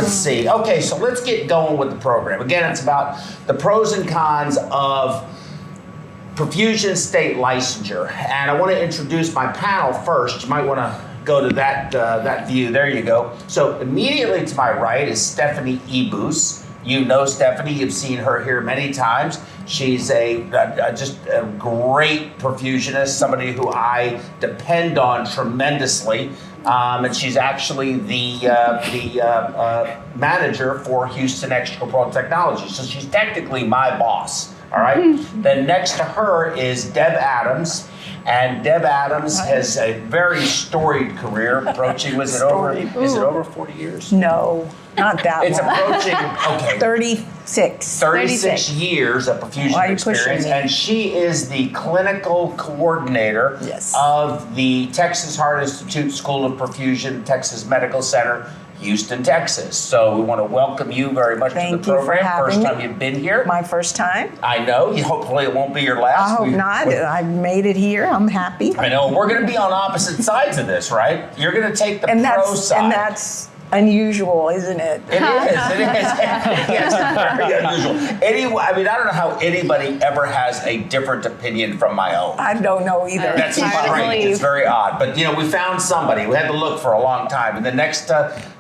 Let's see. Okay, so let's get going with the program. Again, it's about the pros and cons of Perfusion state licensure. And I want to introduce my panel first. You might want to go to that view. There you go. So immediately to my right is Stephanie Ebus. You know Stephanie. You've seen her here many times. She's just a great perfusionist, somebody who I depend on tremendously. And she's actually the manager for Houston Extracorporeal Technology. So she's technically my boss. All right. Then next to her is Deb Adams. And Deb Adams has a very storied career approaching, is it over 40 years? No, not that It's long. approaching, okay. 36 years of perfusion experience. And she is the clinical coordinator of the Texas Heart Institute School of Perfusion, Texas Medical Center, Houston, Texas. So we want to welcome you very much to the program. First time you've been here. My first time. I know. Hopefully it won't be your last. I hope not. I've made it here. I'm happy. I know. We're going to be on opposite sides of this, right? You're going to take the pro side. And that's unusual, isn't it? It is. Yes, very unusual. I don't know how anybody ever has a different opinion from my own. I don't know either. That's strange. It's very odd. But, we found somebody. We had to look for a long time. And the next,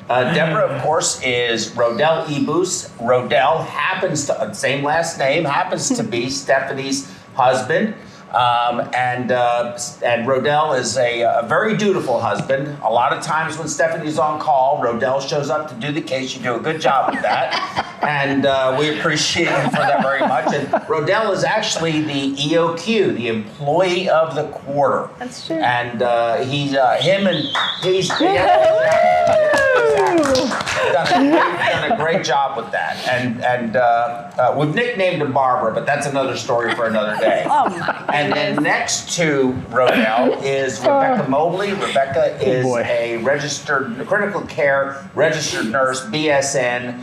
Deborah, of course, is Rodell Ebus. Rodell happens to, same last name, happens to be Stephanie's husband. And Rodell is a very dutiful husband. A lot of times when Stephanie's on call, Rodell shows up to do the case. You do a good job with that. And we appreciate him for that very much. And Rodell is actually the EOQ, the Employee of the Quarter. That's true. And he's done a great job with that. And we've nicknamed her Barbara, but that's another story for another day. Oh my. And then next to Rodell is Rebecca Mobley. Rebecca is a registered critical care registered nurse, BSN.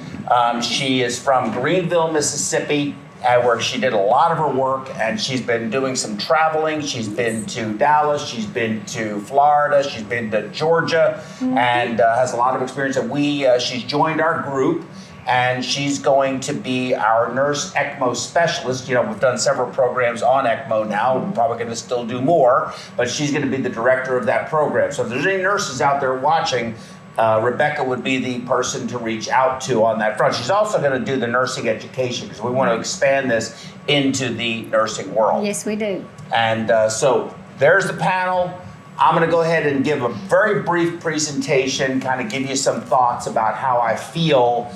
She is from Greenville, Mississippi, where she did a lot of her work, and she's been doing some traveling. She's been to Dallas, she's been to Florida, she's been to Georgia, and has a lot of experience. And she's joined our group. And she's going to be our nurse ECMO specialist. We've done several programs on ECMO now. We're probably going to still do more, but she's going to be the director of that program. So if there's any nurses out there watching, Rebecca would be the person to reach out to on that front. She's also going to do the nursing education because we want to expand this into the nursing world. Yes, we do. And so there's the panel. I'm going to go ahead and give a very brief presentation, kind of give you some thoughts about how I feel.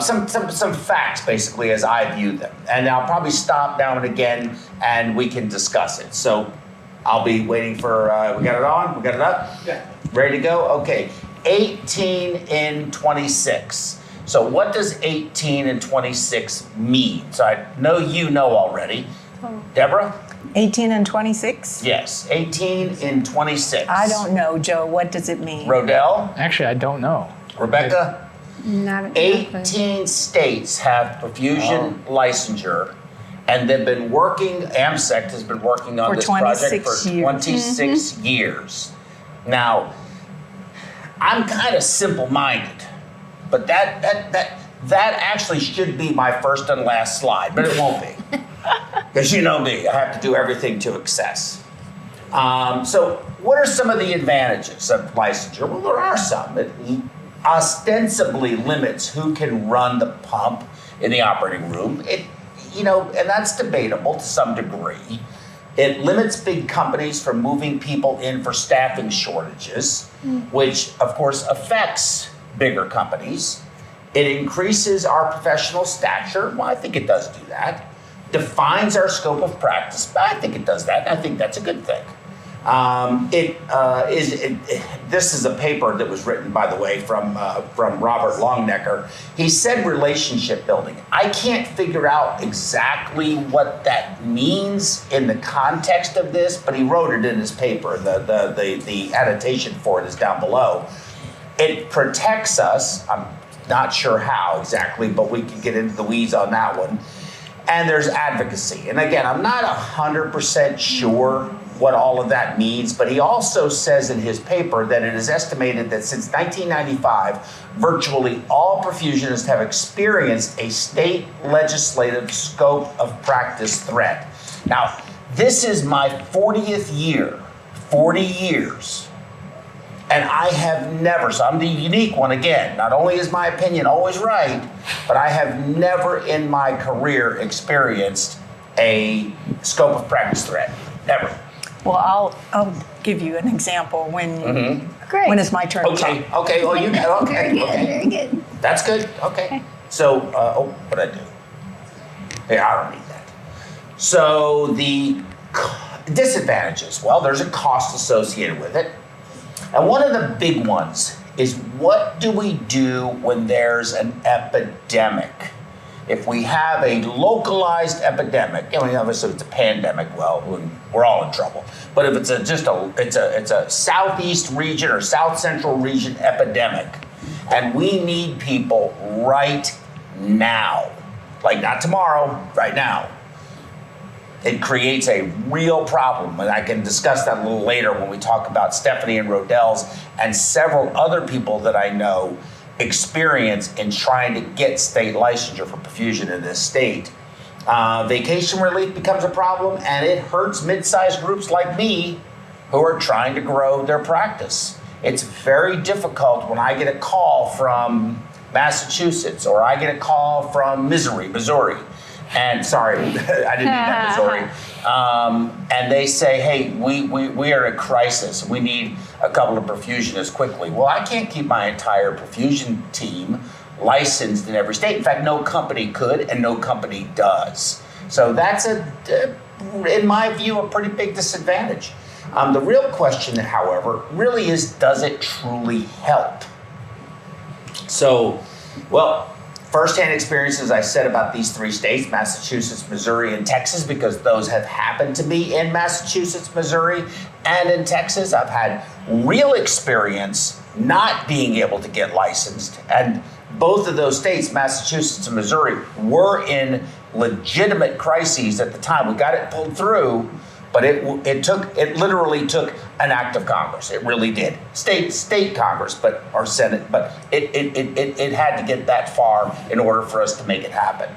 Some facts, basically, as I view them. And I'll probably stop now and again, and we can discuss it. So I'll be waiting for, we got it on? We got it up? Yeah. Ready to go? Okay. 18 in 26. So what does 18 and 26 mean? So I know you know already. Deborah? 18 and 26? Yes, 18 in 26. I don't know, Joe. What does it mean? Rodell? Actually, I don't know. Rebecca? Not 18 states have perfusion licensure, and they've been working, AMSECT has been working on this project for 26 years. Now, I'm kind of simple-minded, but that actually should be my first and last slide, but it won't be. Because you know me, I have to do everything to excess. So what are some of the advantages of licensure? Well, there are some. It ostensibly limits who can run the pump in the operating room. And that's debatable to some degree. It limits big companies from moving people in for staffing shortages, which of course affects bigger companies. It increases our professional stature. Well, I think it does do that. Defines our scope of practice. I think it does that. I think that's a good thing. This is a paper that was written, by the way, from Robert Longnecker. He said relationship building. I can't figure out exactly what that means in the context of this, but he wrote it in his paper. The annotation for it is down below. It protects us. I'm not sure how exactly, but we can get into the weeds on that one. And there's advocacy. And again, I'm not 100% sure what all of that means, but he also says in his paper that it is estimated that since 1995, virtually all perfusionists have experienced a state legislative scope of practice threat. Now, this is my 40th year, 40 years. And I have never, so I'm the unique one again. Not only is my opinion always right, but I have never in my career experienced a scope of practice threat. Never. Well, I'll give you an example when Great. when it's my turn to Okay, talk. okay, well, you got, okay, Very good. okay. Very good. That's good, okay. So, what'd I do? Yeah, I don't need that. So the disadvantages, well, there's a cost associated with it. And one of the big ones is, what do we do when there's an epidemic? If we have a localized epidemic, obviously it's a pandemic, well, we're all in trouble. But if it's it's a southeast region or south central region epidemic, and we need people right now, like not tomorrow, right now, it creates a real problem. And I can discuss that a little later when we talk about Stephanie and Rodell's and several other people that I know experience in trying to get state licensure for perfusion in this state. Vacation relief becomes a problem, and it hurts mid-sized groups like me who are trying to grow their practice. It's very difficult when I get a call from Massachusetts or I get a call from Missouri. And sorry, I didn't mean that, Missouri. And they say, hey, we are in a crisis. We need a couple of perfusionists quickly. Well, I can't keep my entire perfusion team licensed in every state. In fact, no company could and no company does. So that's, in my view, a pretty big disadvantage. The real question, however, really is, does it truly help? So, well, firsthand experience, as I said, about these three states, Massachusetts, Missouri, and Texas, because those have happened to be in Massachusetts, Missouri, and in Texas. I've had real experience not being able to get licensed. And both of those states, Massachusetts and Missouri, were in legitimate crises at the time. We got it pulled through, but it literally took an act of Congress. It really did. State Congress, or Senate, but it had to get that far in order for us to make it happen.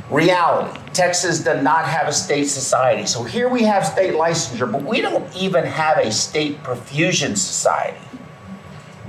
Reality, Texas does not have a state society. So here we have state licensure, but we don't even have a state perfusion society.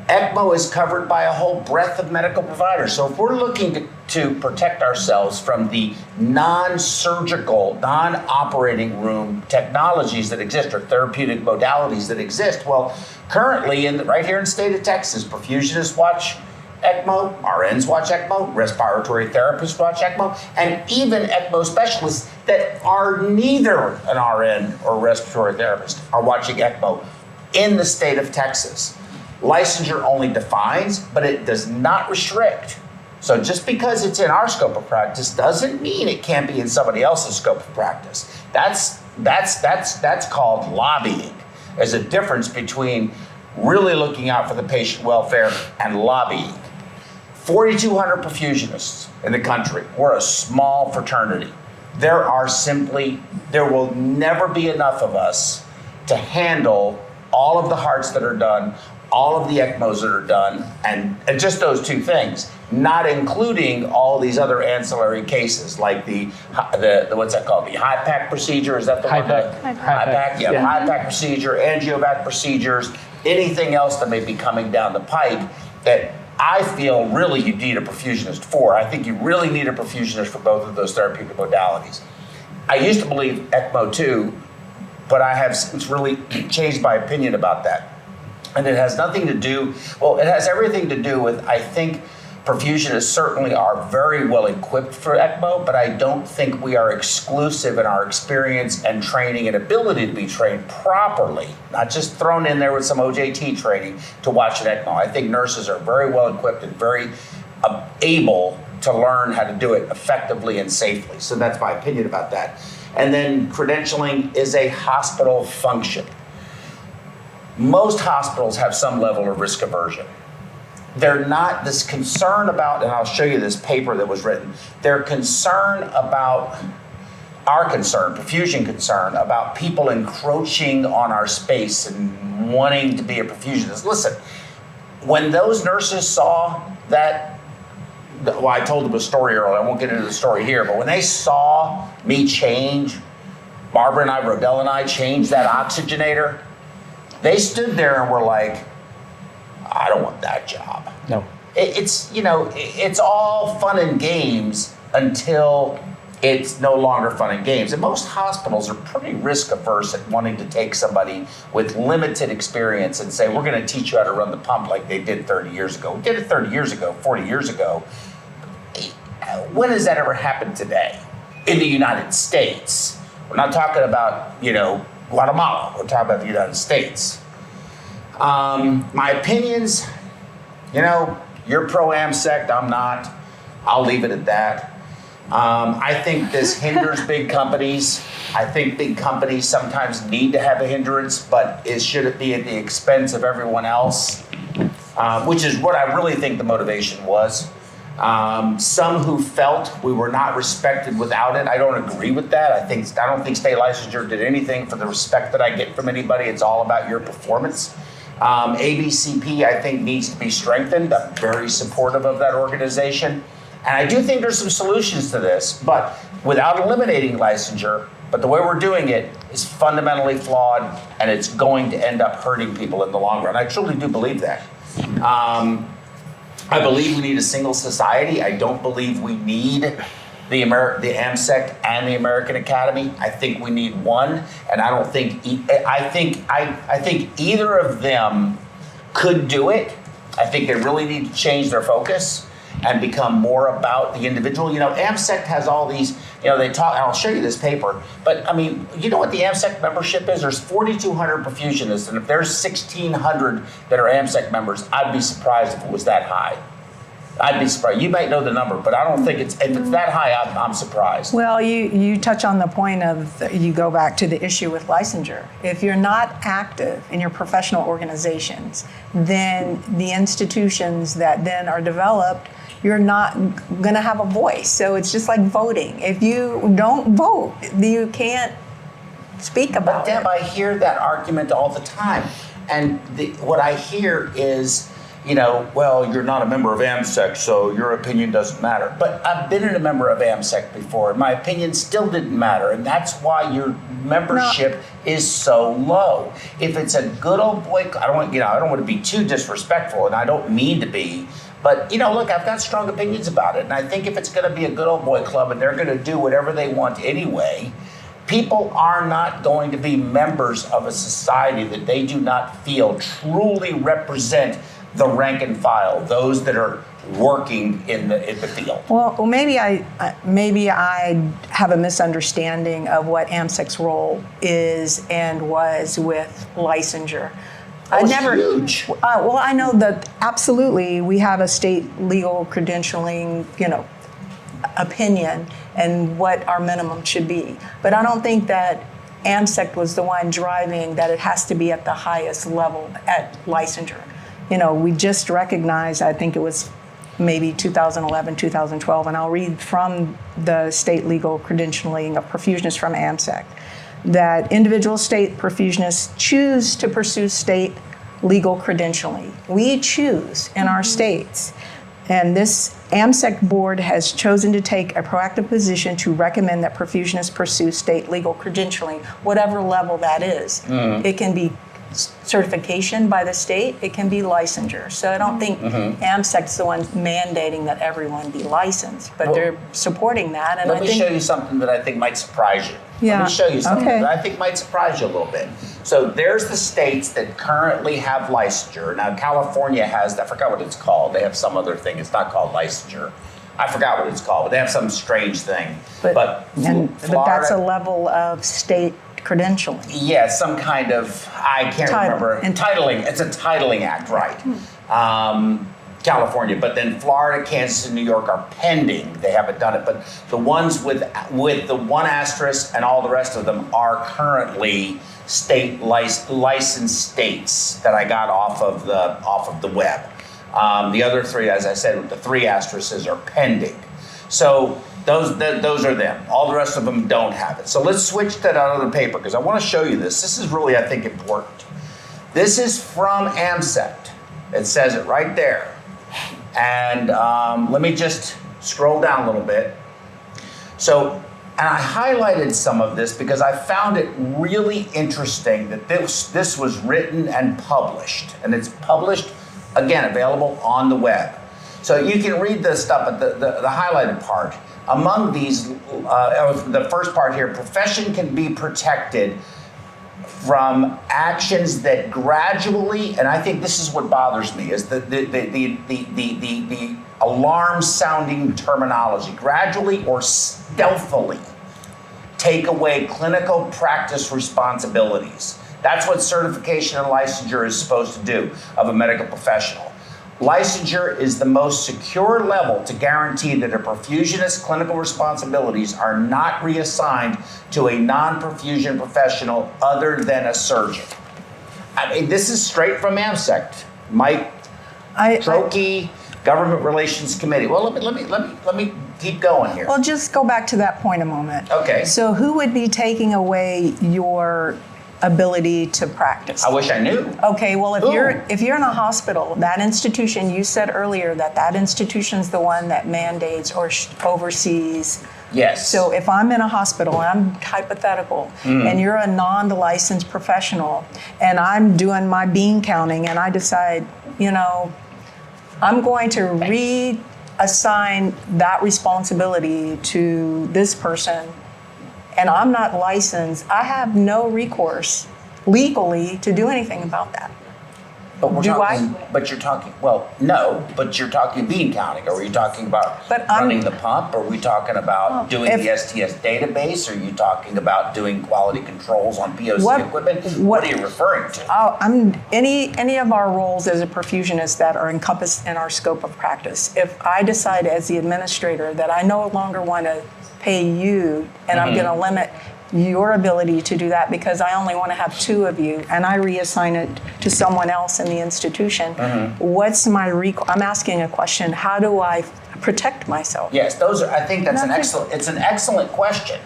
ECMO is covered by a whole breadth of medical providers. So if we're looking to protect ourselves from the non-surgical, non-operating room technologies that exist or therapeutic modalities that exist, well, currently right here in the state of Texas, perfusionists watch ECMO, RNs watch ECMO, respiratory therapists watch ECMO, and even ECMO specialists that are neither an RN or respiratory therapist are watching ECMO in the state of Texas. Licensure only defines, but it does not restrict. So just because it's in our scope of practice doesn't mean it can't be in somebody else's scope of practice. That's called lobbying. There's a difference between really looking out for the patient welfare and lobbying. 4,200 perfusionists in the country. We're a small fraternity. There will never be enough of us to handle all of the hearts that are done, all of the ECMOs that are done, and just those two things, not including all these other ancillary cases like the what's that called? The HIPAC procedure, is that the one? HIPAC, yeah, the HIPAC procedure, angiovac procedures, anything else that may be coming down the pipe that I feel really you need a perfusionist for. I think you really need a perfusionist for both of those therapeutic modalities. I used to believe ECMO too, but I have since really changed my opinion about that. And it has nothing to do, well, it has everything to do with, I think perfusionists certainly are very well equipped for ECMO, but I don't think we are exclusive in our experience and training and ability to be trained properly, not just thrown in there with some OJT training to watch an ECMO. I think nurses are very well equipped and very able to learn how to do it effectively and safely. So that's my opinion about that. And then credentialing is a hospital function. Most hospitals have some level of risk aversion. They're not this concern about, and I'll show you this paper that was written, they're concerned about our concern, perfusion concern, about people encroaching on our space and wanting to be a perfusionist. Listen, when those nurses saw that, well, I told them a story earlier, I won't get into the story here, but when they saw me change, Barbara and I, Rodell and I, change that oxygenator, they stood there and were like, I don't want that job. No. It's, you know, it's all fun and games until it's no longer fun and games. And most hospitals are pretty risk averse at wanting to take somebody with limited experience and say, we're going to teach you how to run the pump like they did 30 years ago. We did it 30 years ago, 40 years ago. When has that ever happened today in the United States? We're not talking about, you know, Guatemala. We're talking about the United States. My opinions, you know, you're pro AMSECT, I'm not. I'll leave it at that. I think this hinders big companies. I think big companies sometimes need to have a hindrance, but should it be at the expense of everyone else? Which is what I really think the motivation was. Some who felt we were not respected without it, I don't agree with that. I don't think state licensure did anything for the respect that I get from anybody. It's all about your performance. ABCP, I think, needs to be strengthened. I'm very supportive of that organization. And I do think there's some solutions to this, but without eliminating licensure, but the way we're doing it is fundamentally flawed, and it's going to end up hurting people in the long run. I truly do believe that. I believe we need a single society. I don't believe we need the AMSECT and the American Academy. I think we need one, and I don't think I think either of them could do it. I think they really need to change their focus and become more about the individual. You know, AMSECT has all these, you know, they talk, and I'll show you this paper, but I mean, you know what the AMSECT membership is? There's 4,200 perfusionists, and if there's 1,600 that are AMSECT members, I'd be surprised if it was that high. I'd be surprised. You might know the number, but I don't think if it's that high, I'm surprised. Well, you touch on the point of, you go back to the issue with licensure. If you're not active in your professional organizations, then the institutions that then are developed, you're not going to have a voice. So it's just like voting. If you don't vote, you can't speak about it. But Deb, I hear that argument all the time. And what I hear is, you know, well, you're not a member of AMSECT, so your opinion doesn't matter. But I've been a member of AMSECT before, and my opinion still didn't matter, and that's why your membership is so low. If it's a good old boy, I don't want to be too disrespectful, and I don't mean to be, but, you know, look, I've got strong opinions about it, and I think if it's going to be a good old boy club and they're going to do whatever they want anyway, people are not going to be members of a society that they do not feel truly represent the rank and file, those that are working in the field. Well, maybe I have a misunderstanding of what AMSECT's role is and was with licensure. Huge. Well, I know that absolutely we have a state legal credentialing, you know, opinion and what our minimum should be. But I don't think that AMSECT was the one driving that it has to be at the highest level at licensure. You know, we just recognized, I think it was maybe 2011, 2012, and I'll read from the state legal credentialing of perfusionists from AMSECT, that individual state perfusionists choose to pursue state legal credentialing. We choose in our states. And this AMSECT board has chosen to take a proactive position to recommend that perfusionists pursue state legal credentialing, whatever level that is. It can be certification by the state, it can be licensure. So I don't think AMSECT's the one mandating that everyone be licensed, but they're supporting that. And let me show you something that I think might surprise you. Yeah. Let me show you something that I think might surprise you a little bit. So there's the states that currently have licensure. Now California has, I forgot what it's called. They have some other thing. It's not called licensure. I forgot what it's called, but they have some strange thing. But that's a level of state credentialing. Yeah, some kind of, I can't remember. Entitling. It's a titling act, right? California, but then Florida, Kansas, and New York are pending. They haven't done it, but the ones with the one asterisk and all the rest of them are currently state licensed states that I got off of the web. The other three, as I said, with the three asterisks are pending. So Those are them. All the rest of them don't have it. So let's switch to that other paper because I want to show you this. This is really, I think, important. This is from AMSECT. It says it right there. And let me just scroll down a little bit. So, and I highlighted some of this because I found it really interesting that this was written and published. And it's published, again, available on the web. So you can read this stuff, but the highlighted part. Among these, the first part here, profession can be protected from actions that gradually, and I think this is what bothers me, is the alarm-sounding terminology, gradually or stealthily take away clinical practice responsibilities. That's what certification and licensure is supposed to do of a medical professional. Licensure is the most secure level to guarantee that a perfusionist's clinical responsibilities are not reassigned to a non-perfusion professional other than a surgeon. I mean, this is straight from AMSECT. Mike Trokey, Government Relations Committee. Well, let me keep going here. Well, just go back to that point a moment. Okay. So who would be taking away your ability to practice? I wish I knew. Okay, well, if you're in a hospital, that institution, you said earlier that institution's the one that mandates or oversees. Yes. So if I'm in a hospital, I'm hypothetical, and you're a non-licensed professional, and I'm doing my bean counting, and I decide, I'm going to reassign that responsibility to this person, and I'm not licensed, I have no recourse legally to do anything about that. But you're talking bean counting. Are we talking about running the pump? Are we talking about doing the STS database? Are you talking about doing quality controls on POC equipment? What are you referring to? Any of our roles as a perfusionist that are encompassed in our scope of practice. If I decide as the administrator that I no longer want to pay you, and I'm going to limit your ability to do that because I only want to have 2 of you, and I reassign it to someone else in the institution. What's my I'm asking a question. How do I protect myself? Yes, I think that's it's an excellent question.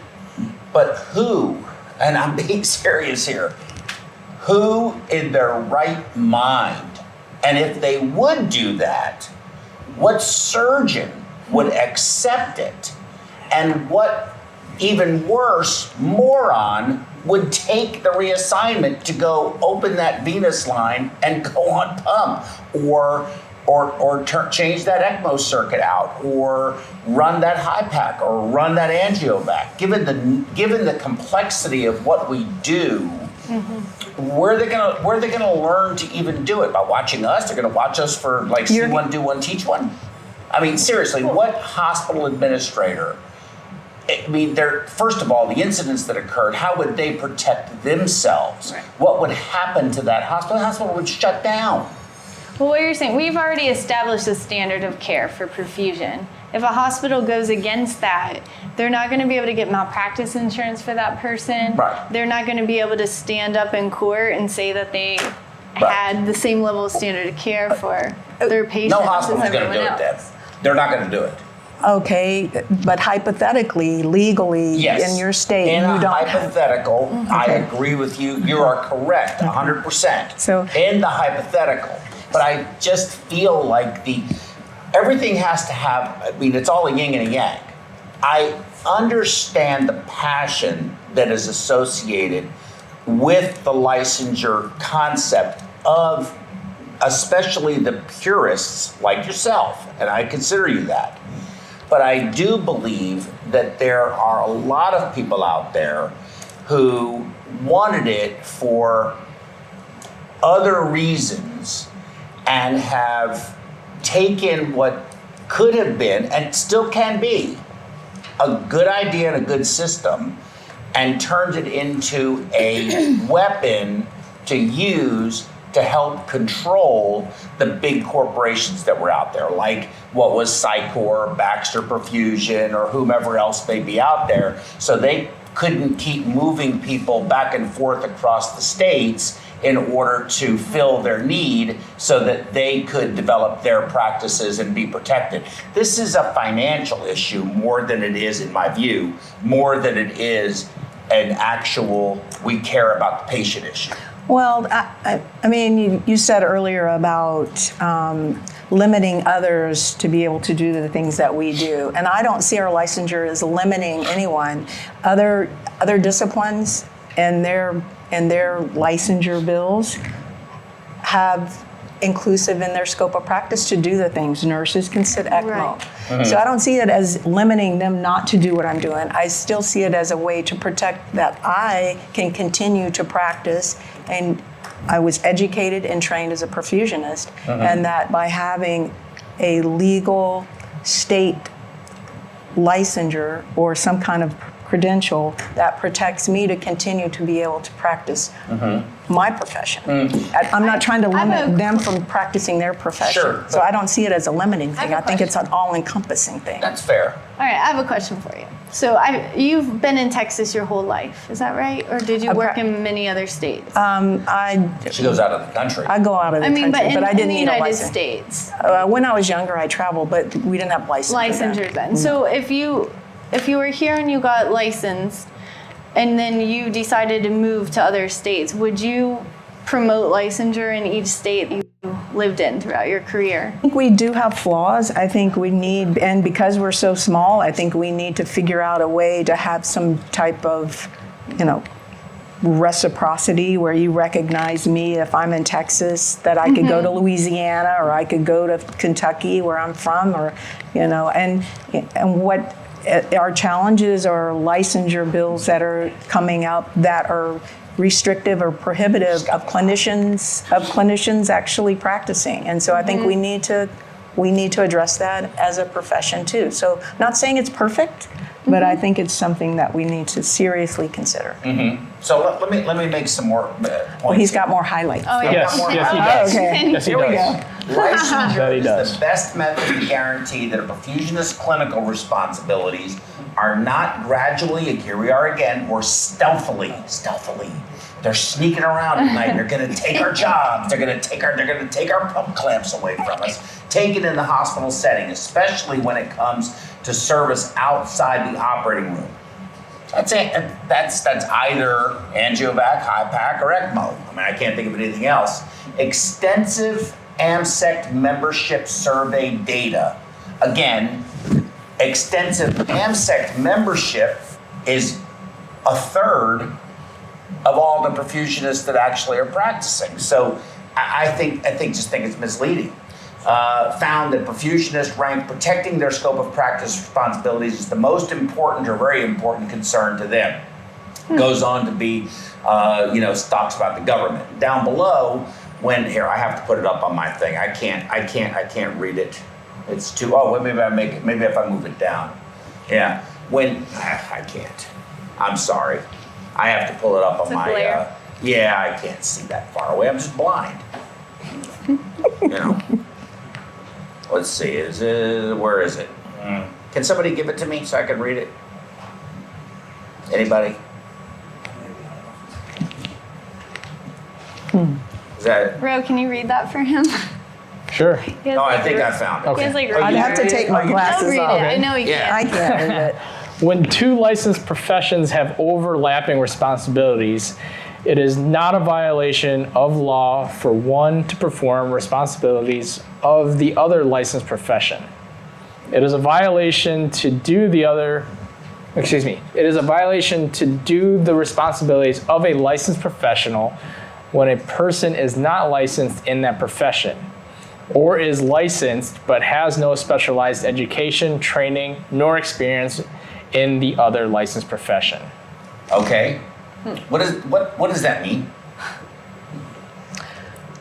But who, and I'm being serious here, who in their right mind, and if they would do that, what surgeon would accept it? And what, even worse, moron would take the reassignment to go open that venous line and go on pump, or change that ECMO circuit out, or run that high pack, or run that angiovac. Given the complexity of what we do, where are they gonna learn to even do it? By watching us? They're gonna watch us for see one, do one, teach one. I mean, seriously, what hospital administrator? I mean, first of all, the incidents that occurred, how would they protect themselves? Right. What would happen to that hospital? The hospital would shut down. Well, what you're saying, we've already established a standard of care for perfusion. If a hospital goes against that, they're not going to be able to get malpractice insurance for that person. Right. They're not going to be able to stand up in court and say that they had the same level of standard of care for their patients. No hospital's going to do it, Deb. They're not going to do it. Okay, but hypothetically, legally, in your state, you don't. Hypothetical, I agree with you. You are correct, 100%. So in the hypothetical, but I just feel like everything has to have. I mean, it's all a yin and a yang. I understand the passion that is associated with the licensure concept of, especially the purists like yourself, and I consider you that. But I do believe that there are a lot of people out there who wanted it for other reasons and have taken what could have been, and still can be, a good idea and a good system and turned it into a weapon to use to help control the big corporations that were out there, like what was Psycor, Baxter Perfusion, or whomever else may be out there. So they couldn't keep moving people back and forth across the states in order to fill their need so that they could develop their practices and be protected. This is a financial issue more than it is, in my view, more than it is an actual, we care about the patient issue. Well, I mean, you said earlier about limiting others to be able to do the things that we do, and I don't see our licensure as limiting anyone. Other disciplines and their licensure bills have inclusive in their scope of practice to do the things. Nurses can sit ECMO. Right. Mm-hmm. So I don't see it as limiting them not to do what I'm doing. I still see it as a way to protect that I can continue to practice, and I was educated and trained as a perfusionist, and that by having a legal state licensure or some kind of credential that protects me to continue to be able to practice my profession. I'm not trying to limit them from practicing their profession. Sure. So I don't see it as a limiting thing. have a I think it's an all-encompassing thing. That's fair. All right, I have a question for you. So you've been in Texas your whole life, is that right? Or did you work in many other states? She goes out of the country. I go out of the country, but I didn't in the need a United license. States. When I was younger, I traveled, but we didn't have Licensure then. So if you were here and you got licensed and then you decided to move to other states, would you promote licensure in each state you lived in throughout your career? I think we do have flaws. I think we need, and because we're so small, I think we need to figure out a way to have some type of, reciprocity where you recognize me if I'm in Texas, that I could go to Louisiana or I could go to Kentucky where I'm from, or, and what our challenges are licensure bills that are coming up that are restrictive or prohibitive of clinicians actually practicing. And so I think we need to address that as a profession too. So not saying it's perfect, but I think it's something that we need to seriously consider. So let me make some more points. Well, he's got more highlights. Oh, yeah. Yes, yes, he does. Okay. Yes, he Here we does. go. Licensure That he is does. the best method to guarantee that a perfusionist's clinical responsibilities are not gradually, here we are again, or stealthily. They're sneaking around at night. They're going to take our jobs. They're going to take our pump clamps away from us. Take it in the hospital setting, especially when it comes to service outside the operating room. That's it. That's either angiovac, HIPAC, or ECMO. I mean, I can't think of anything else. Extensive AMSECT membership survey data. Again, extensive AMSECT membership is a third of all the perfusionists that actually are practicing. So I think it's misleading. Found that perfusionists rank protecting their scope of practice responsibilities as the most important or very important concern to them. Goes on to be, talks about the government. Down below, I have to put it up on my thing. I can't read it. It's too, maybe if I move it down. Yeah, I can't. I'm sorry. I have to pull it up on my, I can't see that far away. I'm just blind. Let's see, where is it? Can somebody give it to me so I can read it? Anybody? Is that it? Ro, can you read that for him? Sure. No, I think I found it. Okay. He has, I'd have to take my glasses read off. it. I know he Yeah. can. I can't read it. When two licensed professions have overlapping responsibilities, it is not a violation of law for one to perform responsibilities of the other licensed profession. It is a violation to do the responsibilities of a licensed professional when a person is not licensed in that profession, or is licensed but has no specialized education, training, nor experience in the other licensed profession. Okay. What does that mean?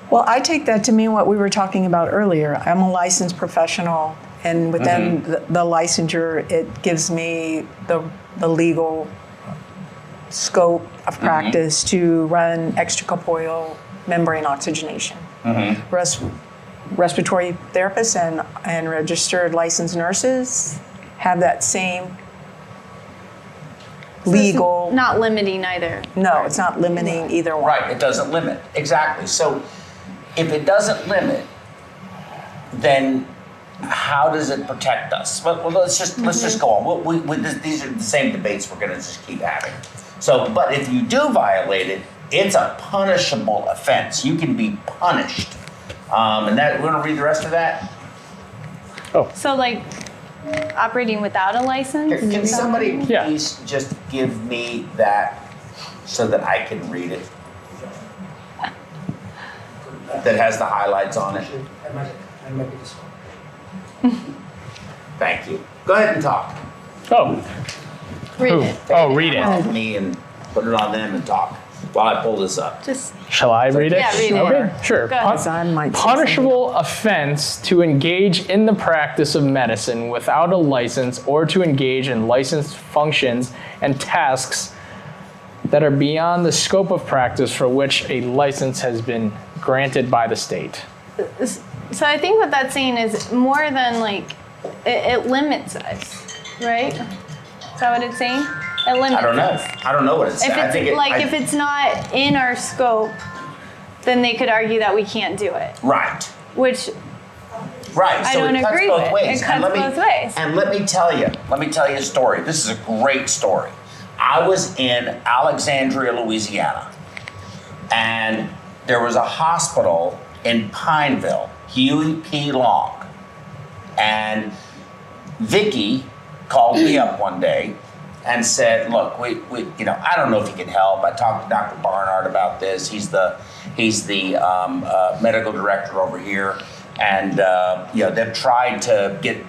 Well, I take that to mean what we were talking about earlier. I'm a licensed professional, and within the licensure, it gives me the legal scope of practice to run extracorporeal membrane oxygenation. Respiratory therapists and registered licensed nurses have that same legal. It's not limiting either. No, it's not limiting either one. Right, it doesn't limit, exactly. So if it doesn't limit, then how does it protect us? Well, let's just go on. These are the same debates we're gonna just keep having. So, but if you do violate it, it's a punishable offense. You can be punished. And that, we're gonna read the rest of that? So like operating without a license? Can somebody Yeah. please just give me that so that I can read it? That has the highlights on it. Thank you. Go ahead and talk. Oh, Read who? it. Oh, read it. Off me and put it on them and talk while I pull this up. Just Shall I read it? Yeah, read it. Okay, sure. Go ahead. I might say Punishable offense to engage in the practice of medicine without a license or to engage in licensed functions and tasks that are beyond the scope of practice for which a license has been granted by the state. so I think what that's saying is more than like it limits us, right? Is that what it's saying? It limits I don't know. us. I don't know what it's If I it's think it, if it's not in our scope, then they could argue that we can't do it. right. Which Right. I So don't it cuts agree both with. ways. It cuts both ways. And let me tell you a story. This is a great story. I was in Alexandria, Louisiana, and there was a hospital in Pineville, Huey P. Long. And Vicky called me up one day and said, look, we I don't know if you can help. I talked to Dr. Barnard about this. He's the medical director over here. And, they've tried to get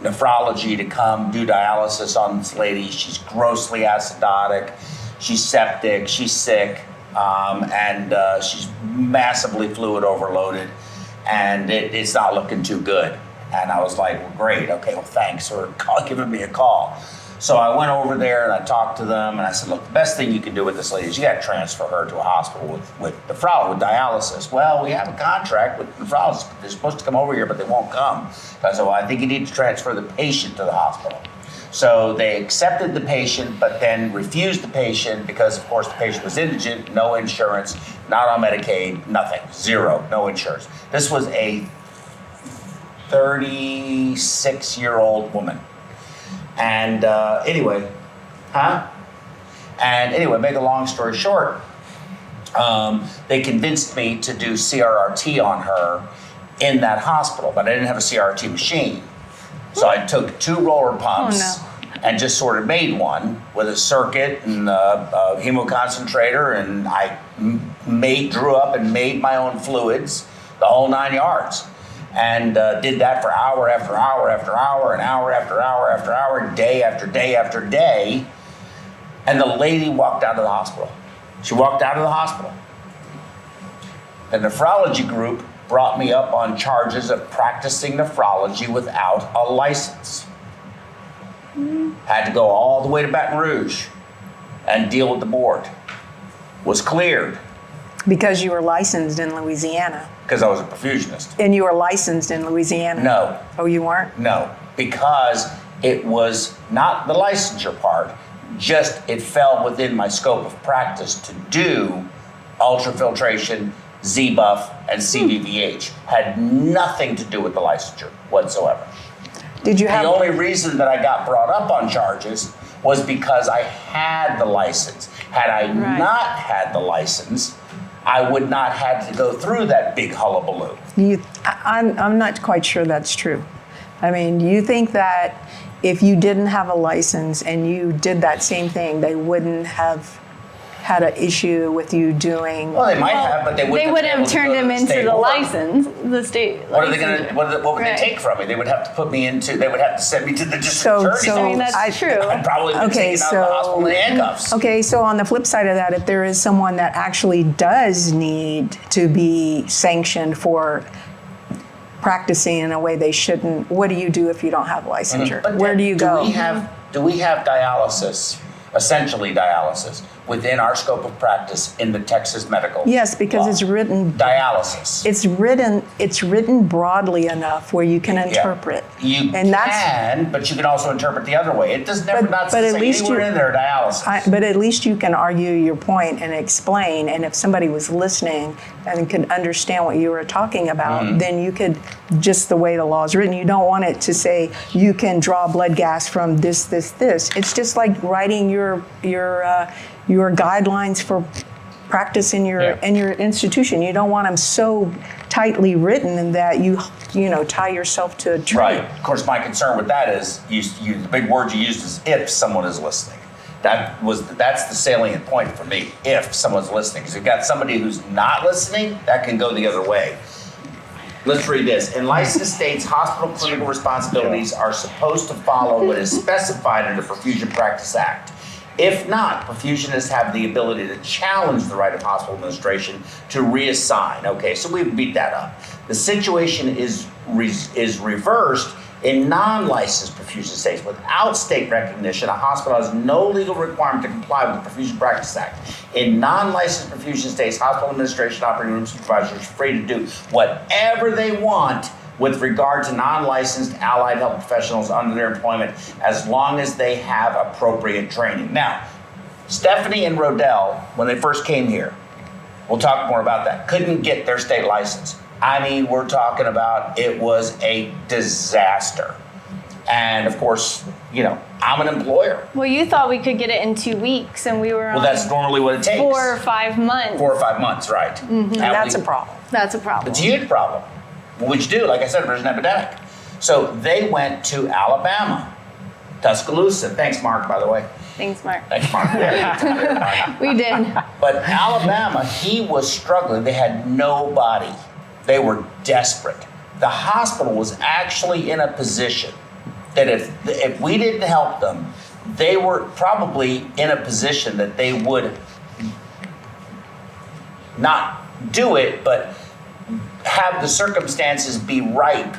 nephrology to come do dialysis on this lady. She's grossly acidotic. She's septic. She's sick. And she's massively fluid overloaded. And it's not looking too good. And I was like, well, great. Okay, well, thanks for giving me a call. So I went over there and I talked to them and I said, look, the best thing you can do with this lady is you got to transfer her to a hospital with dialysis. Well, we have a contract with nephrologists, but they're supposed to come over here, but they won't come. So I said, well, I think you need to transfer the patient to the hospital. So they accepted the patient, but then refused the patient because, of course, the patient was indigent, no insurance, not on Medicaid, nothing, zero, no insurance. This was a 36-year-old woman. And anyway, make a long story short, they convinced me to do CRRT on her in that hospital, but I didn't have a CRRT machine. So I took 2 roller pumps and just sort of made one with a circuit and a hemoconcentrator, and I drew up and made my own fluids, the whole 9 yards. And did that for hour after hour after hour and hour after hour after hour, day after day after day. And the lady walked out of the hospital. She walked out of the hospital. The nephrology group brought me up on charges of practicing nephrology without a license. Had to go all the way to Baton Rouge and deal with the board. Was cleared. Because you were licensed in Louisiana. Because I was a perfusionist. And you were licensed in Louisiana? No. Oh, you weren't? No, because it was not the licensure part, just it fell within my scope of practice to do ultrafiltration, Z-Buff, and CVVH. Had nothing to do with the licensure whatsoever. Did you have... The only reason that I got brought up on charges was because I had the license. Had I not had the license, I would not have to go through that big hullabaloo. I'm not quite sure that's true. I mean, you think that if you didn't have a license and you did that same thing, they wouldn't have had an issue with you doing... Well, they might have, but they wouldn't have turned him into the license, the state. What are they going to? What would they take from me? They would have to put me into. They would have to send me to the district attorney. I mean, that's true. I'd probably be taken out of the hospital in handcuffs. Okay, so on the flip side of that, if there is someone that actually does need to be sanctioned for practicing in a way they shouldn't, what do you do if you don't have licensure? But where do you go? Do we have dialysis essentially dialysis, within our scope of practice in the Texas medical Yes, because law. it's written Dialysis. It's written broadly enough where you can interpret. You and can, but you can also interpret the other way. It does never not but at say least anywhere in there dialysis. but at least you can argue your point and explain. And if somebody was listening and could understand what you were talking about, then you could, just the way the law is written, you don't want it to say you can draw blood gas from this. It's just like writing your guidelines for practice in your institution. You don't want them so tightly written that you tie yourself to a tree. Right. Of course, my concern with that is the big word you used is if someone is listening. That's the salient point for me. If someone's listening, because you've got somebody who's not listening, that can go the other way. Let's read this. In licensed states, hospital clinical responsibilities are supposed to follow what is specified in the Perfusion Practice Act. If not, perfusionists have the ability to challenge the right of hospital administration to reassign. Okay, so we beat that up. The situation is reversed in non-licensed perfusion states. Without state recognition, a hospital has no legal requirement to comply with the Perfusion Practice Act. In non-licensed perfusion states, hospital administration, operating room supervisors are free to do whatever they want with regard to non-licensed allied health professionals under their employment, as long as they have appropriate training. Now, Stephanie and Rodell, when they first came here, we'll talk more about that, couldn't get their state license. I mean, we're talking about, it was a disaster. And of course, I'm an employer. Well, you thought we could get it in 2 weeks, and we were Well, that's normally what it takes. 4 or 5 months. 4 or 5 months, right. And that's a problem. That's a problem. It's a huge problem. What would you do? Like I said, there's an epidemic. So they went to Alabama, Tuscaloosa. Thanks, Mark, by the way. Thanks, Mark. Thanks, Mark. We did. But Alabama, he was struggling. They had nobody. They were desperate. The hospital was actually in a position that if we didn't help them, they were probably in a position that they would not do it, but have the circumstances be ripe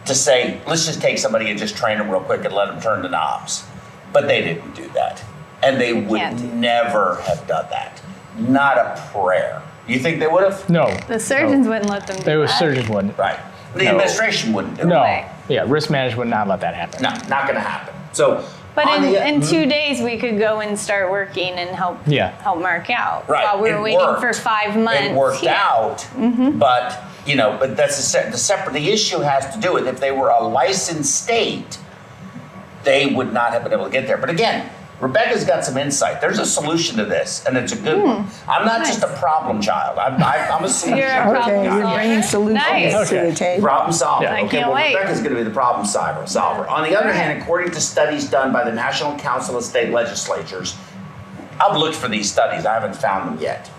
to say, let's just take somebody and just train them real quick and let them turn the knobs. But they didn't do that. And they would never have done that. Not a prayer. You think they would have? No. The surgeons wouldn't let them do that. The surgeons wouldn't. Right. The administration wouldn't do it. No. Right. Yeah, risk management would not let that happen. No, not going to happen. So, But in 2 days, we could go and start working and help Mark out. Right. While we were waiting for 5 months. It worked out, but that's the issue has to do with if they were a licensed state, they would not have been able to get there. But again, Rebecca's got some insight. There's a solution to this, and it's a good one. I'm not just a problem child. I'm a solution. You're a problem Okay, you're solver. bringing solutions Nice. to the table. Problem solver. Yeah. I can't wait. Rebecca's going to be the problem solver. On the other hand, according to studies done by the National Council of State Legislatures, I've looked for these studies. I haven't found them yet.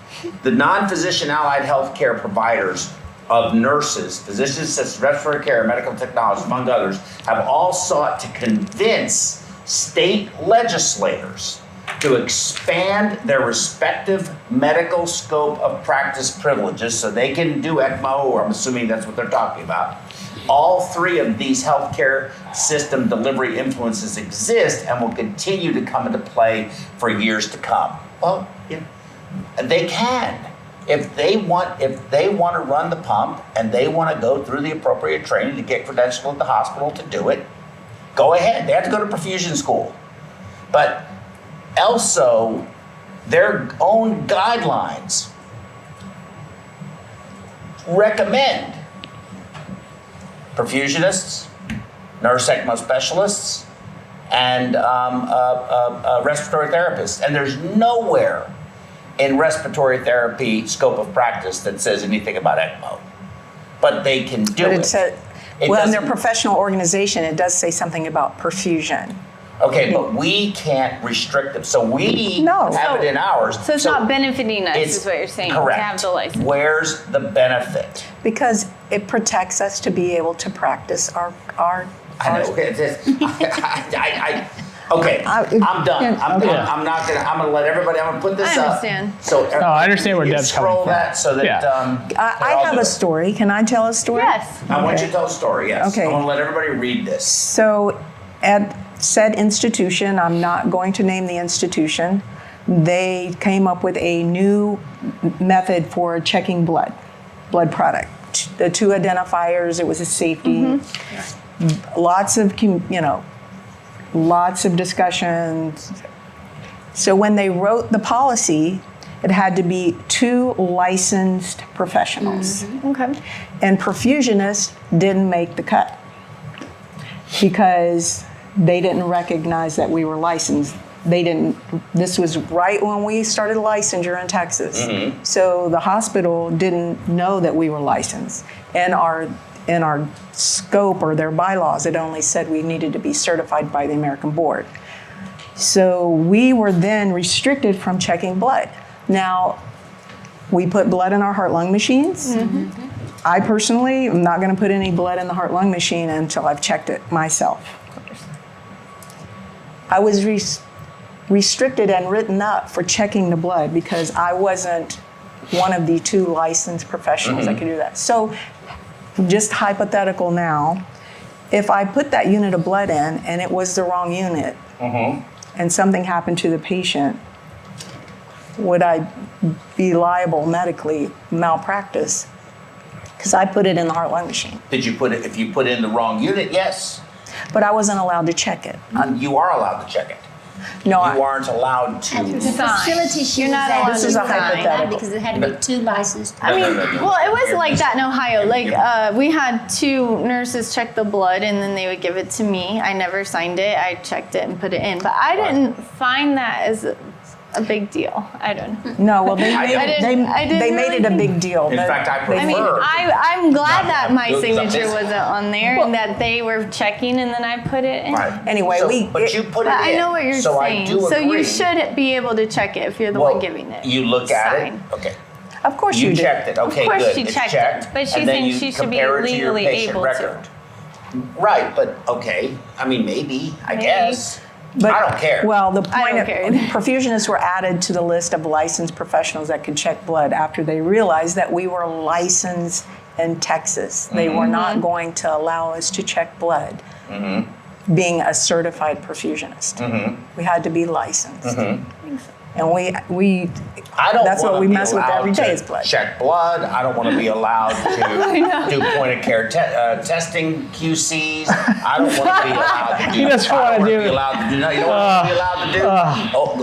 The non-physician allied healthcare providers of nurses, physician assistants, respiratory care, and medical technologists, among others, have all sought to convince state legislators to expand their respective medical scope of practice privileges so they can do ECMO, or I'm assuming that's what they're talking about. All three of these healthcare system delivery influences exist and will continue to come into play for years to come. Well, they can. If they want to run the pump and they want to go through the appropriate training to get credentialed at the hospital to do it, go ahead. They have to go to perfusion school. But also, their own guidelines recommend perfusionists, nurse ECMO specialists, and respiratory therapists. And there's nowhere in respiratory therapy scope of practice that says anything about ECMO. But they can do it. In their professional organization, it does say something about perfusion. Okay, but we can't restrict them. So we have it in ours. So it's not benefiting us, is what you're saying, correct. to have the license. Where's the benefit? Because it protects us to be able to practice our I know. Okay, I'm done. I'm gonna let everybody. I'm gonna put this up. I understand. So I understand where Deb's coming from. Scroll that so that. I have a story. Can I tell a story? Yes. I want you to tell a story. Yes. Okay. I want to let everybody read this. So said institution, I'm not going to name the institution, they came up with a new method for checking blood product. The 2 identifiers, it was a safety, lots of discussions. So when they wrote the policy, it had to be 2 licensed professionals. Okay. And perfusionists didn't make the cut because they didn't recognize that we were licensed. This was right when we started licensure in Texas. So the hospital didn't know that we were licensed. In our scope or their bylaws, it only said we needed to be certified by the American Board. So we were then restricted from checking blood. Now, we put blood in our heart-lung machines. I personally am not going to put any blood in the heart-lung machine until I've checked it myself. I was restricted and written up for checking the blood because I wasn't one of the 2 licensed professionals that could do that. So, just hypothetical now, if I put that unit of blood in and it was the wrong unit and something happened to the patient, would I be liable medically, malpractice? Because I put it in the heart-lung machine. Did you put it, if you put in the wrong unit, yes. But I wasn't allowed to check it. You are allowed to check it. No, You aren't allowed to. The facility she was at, This is a hypothetical. because it had to be 2 licensed. I mean, well, it was like that in Ohio. Like, we had 2 nurses check the blood, and then they would give it to me. I never signed it. I checked it and put it in. But I didn't find that as a big deal. I don't know. No, well, they made really it a big deal. In fact, I prefer. I mean, I'm glad that my Not signature this. wasn't on there and that they were checking and then I put it in. Right. Anyway, but you put it But in. I know what you're so saying. I do So you agree. should be able to check it if you're the one giving it. You look at Sign. it. Okay. Of course you did. checked it. Okay, Of course good. she It's checked checked. it, but she's and then saying you she should be compare it to your legally patient able record. to. Right, but okay. I mean, maybe. I Maybe. guess. But, I don't care. Well, the I point don't of care either. perfusionists were added to the list of licensed professionals that could check blood after they realized that we were licensed in Texas. They were not going to allow us to check blood. Being a certified perfusionist, we had to be licensed, and we I don't that's wanna what we be mess with allowed every day to is blood. Check blood. I don't want to be allowed to do point of care testing QCs. I don't want to be allowed to do. You just I don't wanna wanna do- be allowed to do. No, you don't want to be allowed to do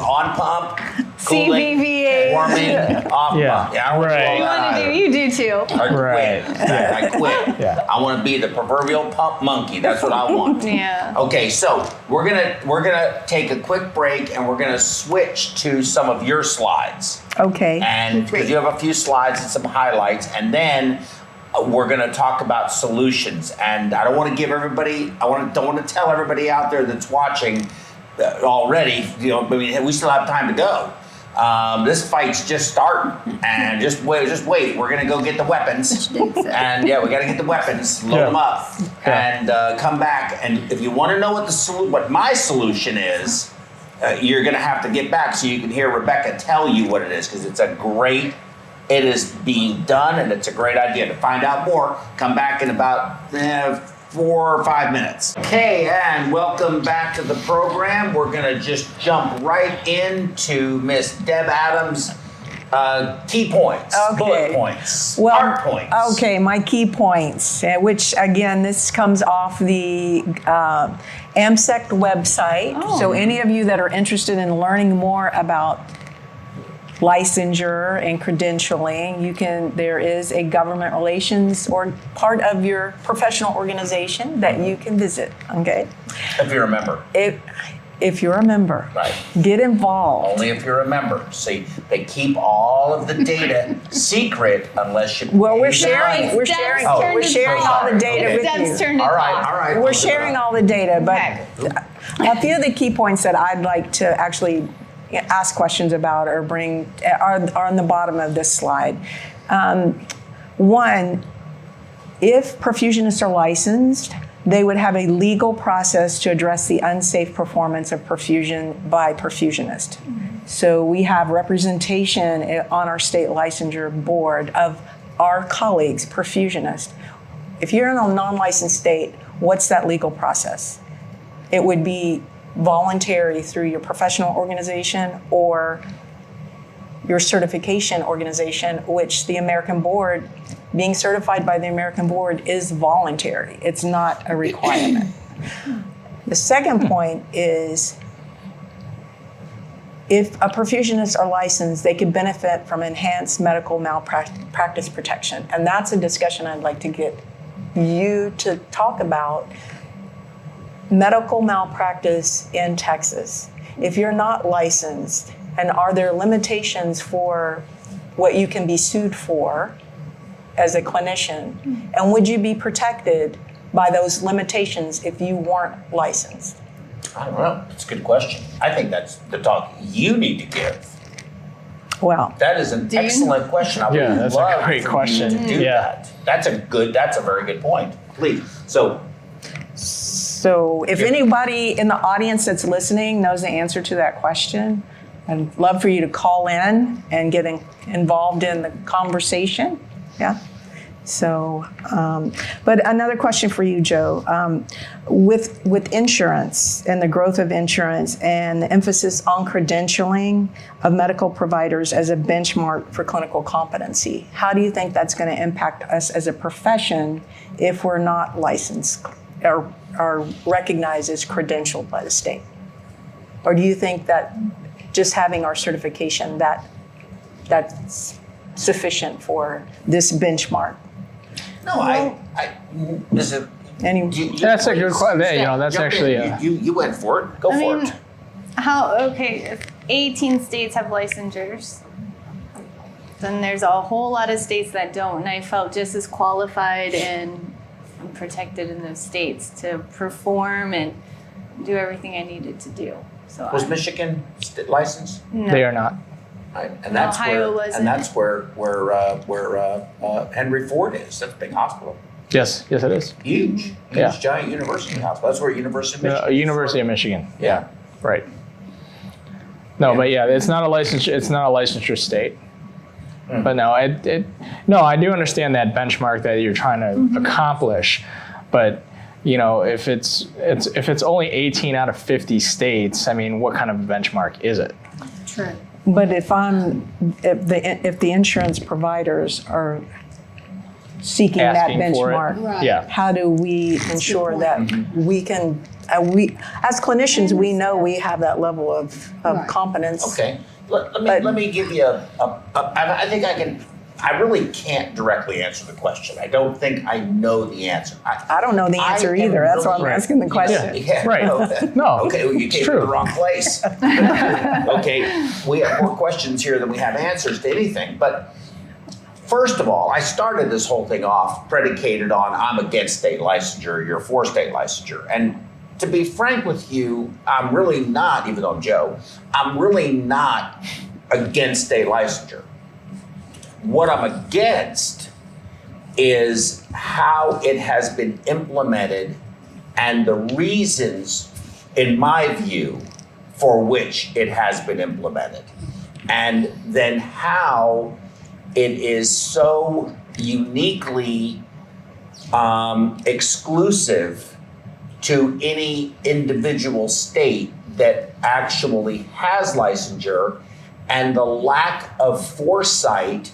on pump, cooling, CVVA. warming, off Yeah, pump. Yeah, I don't want to do right. all You that want to either. do, you do too. I quit. Right. I quit. Yeah. I want to be the proverbial pump monkey. That's what I want. Yeah. Okay, so we're gonna take a quick break and we're gonna switch to some of your slides. Okay. And because you have a few slides and some highlights, and then we're going to talk about solutions. And I don't want to give everybody, don't want to tell everybody out there that's watching already. You know, I mean, we still have time to go. This fight's just starting, and just wait. We're going to go get the weapons, and yeah, we got to get the weapons, load them up, and come back. And if you want to know what my solution is. You're going to have to get back so you can hear Rebecca tell you what it is, because it is being done and it's a great idea. To find out more, come back in about 4 or 5 minutes. Okay, and welcome back to the program. We're going to just jump right into Miss Deb Adams' key points, bullet points, art points. Okay, my key points, which again, this comes off the AMSECT website. So any of you that are interested in learning more about licensure and credentialing, there is a government relations or part of your professional organization that you can visit, okay? If you're a member. If you're a member, Right. get involved. Only if you're a member. See, they keep all of the data secret unless you. Well, we're It's sharing all the data with you. Deb's turn to All talk. right. We're sharing all the data, but a few of the key points that I'd like to actually ask questions about or bring are on the bottom of this slide. One, if perfusionists are licensed, they would have a legal process to address the unsafe performance of perfusion by perfusionists. So we have representation on our state licensure board of our colleagues, perfusionists. If you're in a non-licensed state, what's that legal process? it would be voluntary through your professional organization or your certification organization, which the American Board, being certified by the American Board is voluntary. It's not a requirement. The second point is if a perfusionist are licensed, they could benefit from enhanced medical malpractice protection. And that's a discussion I'd like to get you to talk about. Medical malpractice in Texas. If you're not licensed, and are there limitations for what you can be sued for as a clinician? And would you be protected by those limitations if you weren't licensed? I don't know. It's a good question. I think that's the talk you need to give. Well, that is an excellent question. I would that's love a great for question. you to do that. That's a very good point. Please. So if anybody in the audience that's listening knows the answer to that question, I'd love for you to call in and get involved in the conversation. Yeah. So, but another question for you, Joe. With insurance and the growth of insurance and the emphasis on credentialing of medical providers as a benchmark for clinical competency, how do you think that's going to impact us as a profession if we're not licensed or are recognized as credentialed by the state? Or do you think that just having our certification, that's sufficient for this benchmark? No, that's a good question. That's actually you went for it. Go for it. If 18 states have licensures, then there's a whole lot of states that don't, and I felt just as qualified and protected in those states to perform and do everything I needed to do. So was Michigan licensed? No. They are not. Right. And that's Ohio where wasn't. And that's where Henry Ford is. That's a big hospital. Yes, it is. Huge, giant university hospital. That's where University of Michigan. University of Michigan. Yeah. Right. No, but it's not a licensure. It's not a licensure state. But no, I do understand that benchmark that you're trying to accomplish, but if it's only 18 out of 50 states, I mean, what kind of benchmark is it? True. But if the insurance providers are seeking Asking that for it. benchmark, Right. how do we ensure that we can? We as clinicians, we know we have that level of competence. Okay. Let me give you I think I can. I really can't directly answer the question. I don't think I know the answer. I don't know the answer either. That's why I'm asking the question. Yeah, Right. No. Okay, well, you came to the wrong place. Okay, we have more questions here than we have answers to anything. But first of all, I started this whole thing off predicated on I'm against state licensure, you're for state licensure. And to be frank with you, I'm really not, even though I'm Joe, I'm really not against state licensure. What I'm against is how it has been implemented and the reasons, in my view, for which it has been implemented. And then how it is so uniquely exclusive to any individual state that actually has licensure, and the lack of foresight,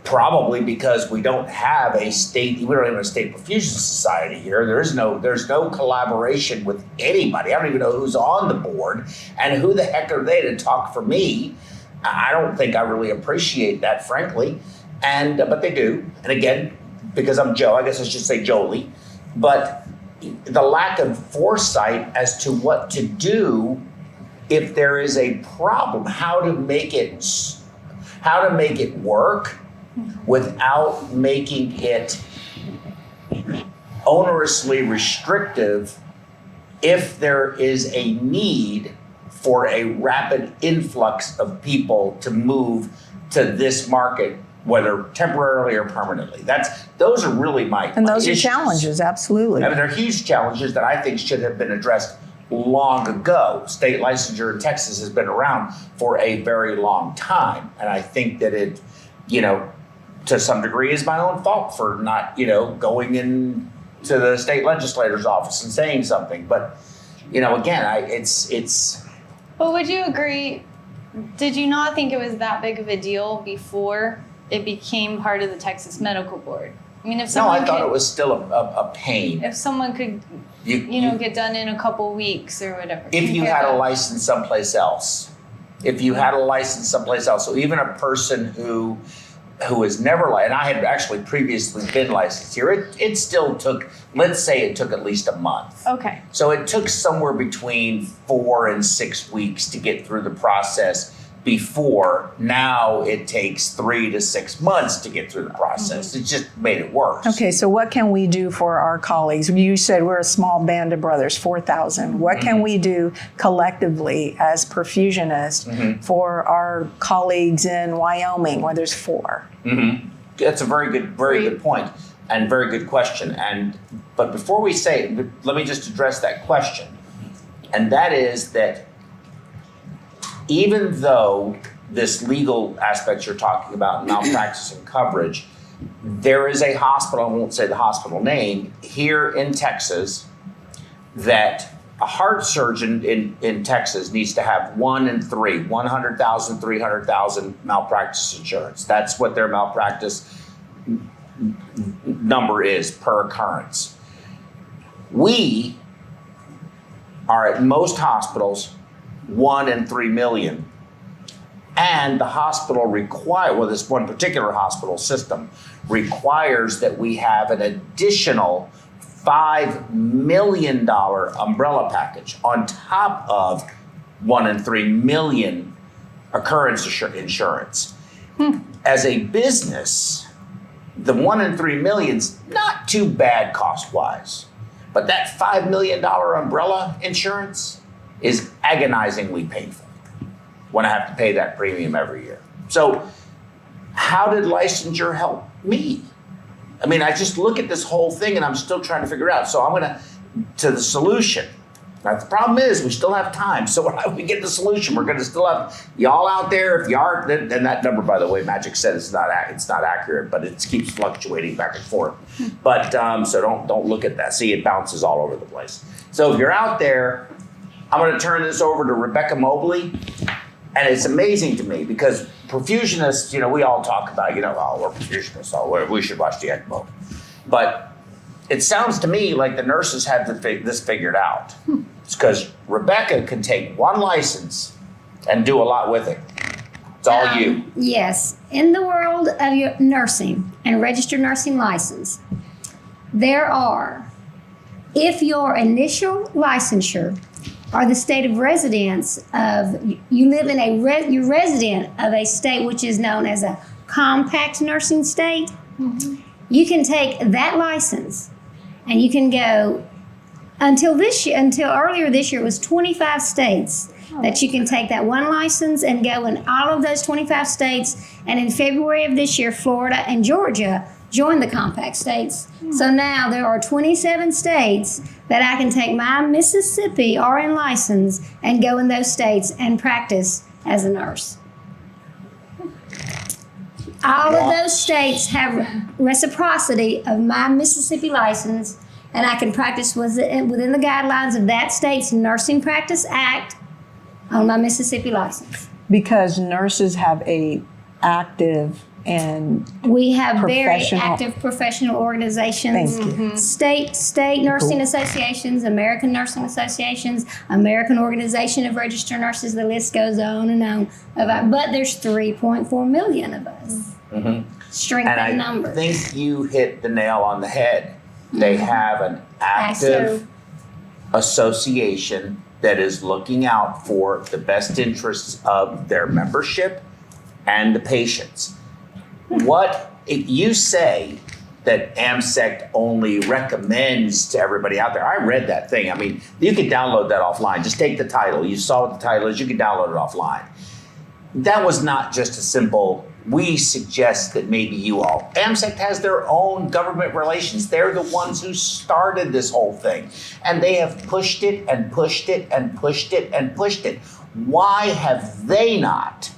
probably because we don't have a state, we don't have a state perfusion society here. There's no collaboration with anybody. I don't even know who's on the board, and who the heck are they to talk for me? I don't think I really appreciate that, frankly, but they do. And again, because I'm Joe, I guess I should say Jolie, but the lack of foresight as to what to do if there is a problem, how to make it work without making it onerously restrictive if there is a need for a rapid influx of people to move to this market, whether temporarily or permanently. Those are really my Those issues. are challenges, absolutely. I mean, they're huge challenges that I think should have been addressed long ago. State licensure in Texas has been around for a very long time. And I think that it, to some degree is my own fault for not, going and to the state legislator's office and saying something. But, again, it's. But would you agree, did you not think it was that big of a deal before it became part of the Texas Medical Board? I mean, if someone I thought it was still a pain. If someone could, get done in a couple weeks or whatever. If you had a license someplace else. So even a person who is never and I had actually previously been licensed here, it still took, let's say it took at least a month. Okay. So it took somewhere between 4 and 6 weeks to get through the process. Before, now it takes 3 to 6 months to get through the process. It just made it worse. Okay, so what can we do for our colleagues? You said we're a small band of brothers, 4,000. What can we do collectively as perfusionists for our colleagues in Wyoming, where there's 4? That's a very good point and very good question. But before we say it, let me just address that question. And that is that even though this legal aspect you're talking about, malpractice and coverage, there is a hospital, I won't say the hospital name, here in Texas that a heart surgeon in Texas needs to have 1 in 3, 100,000, 300,000 malpractice insurance. That's what their malpractice number is per occurrence. We are at most hospitals 1 in 3 million. And the hospital this one particular hospital system requires that we have an additional $5 million umbrella package on top of 1 in 3 million occurrence insurance. As a business, the 1 in 3 million's not too bad cost-wise. But that $5 million umbrella insurance is agonizingly painful when I have to pay that premium every year. So how did licensure help me? I mean, I just look at this whole thing and I'm still trying to figure out. So I'm to the solution. Now, the problem is we still have time. So when we get the solution, we're going to still have y'all out there. If you are, and that number, by the way, Magic said it's not accurate, but it keeps fluctuating back and forth. But so don't look at that. See, it bounces all over the place. So if you're out there, I'm going to turn this over to Rebecca Mobley. And it's amazing to me because perfusionists, we all talk about, we're perfusionists, we should watch the ECMO. But it sounds to me like the nurses have this figured out. It's because Rebecca can take one license and do a lot with it. It's all you. Yes. In the world of your nursing and registered nursing license, there are, if your initial licensure or the state of residence you're resident of a state which is known as a compact nursing state, you can take that license and you can go until earlier this year it was 25 states that you can take that one license and go in all of those 25 states. And in February of this year, Florida and Georgia joined the compact states. So now there are 27 states that I can take my Mississippi RN license and go in those states and practice as a nurse. All of those states have reciprocity of my Mississippi license, and I can practice within the guidelines of that state's Nursing Practice Act on my Mississippi license. Because nurses have a active and we have very active professional organizations. Thank you. State nursing associations, American nursing associations, American Organization of Registered Nurses. The list goes on and on. But there's 3.4 million of us. Strength in numbers. I think you hit the nail on the head. They have an active association that is looking out for the best interests of their membership and the patients. What if you say that AMSECT only recommends to everybody out there? I read that thing. I mean, you can download that offline. Just take the title. You saw what the title is. You can download it offline. That was not just a simple, we suggest that maybe you all. AMSECT has their own government relations. They're the ones who started this whole thing. And they have pushed it and pushed it and pushed it and pushed it. Why have they not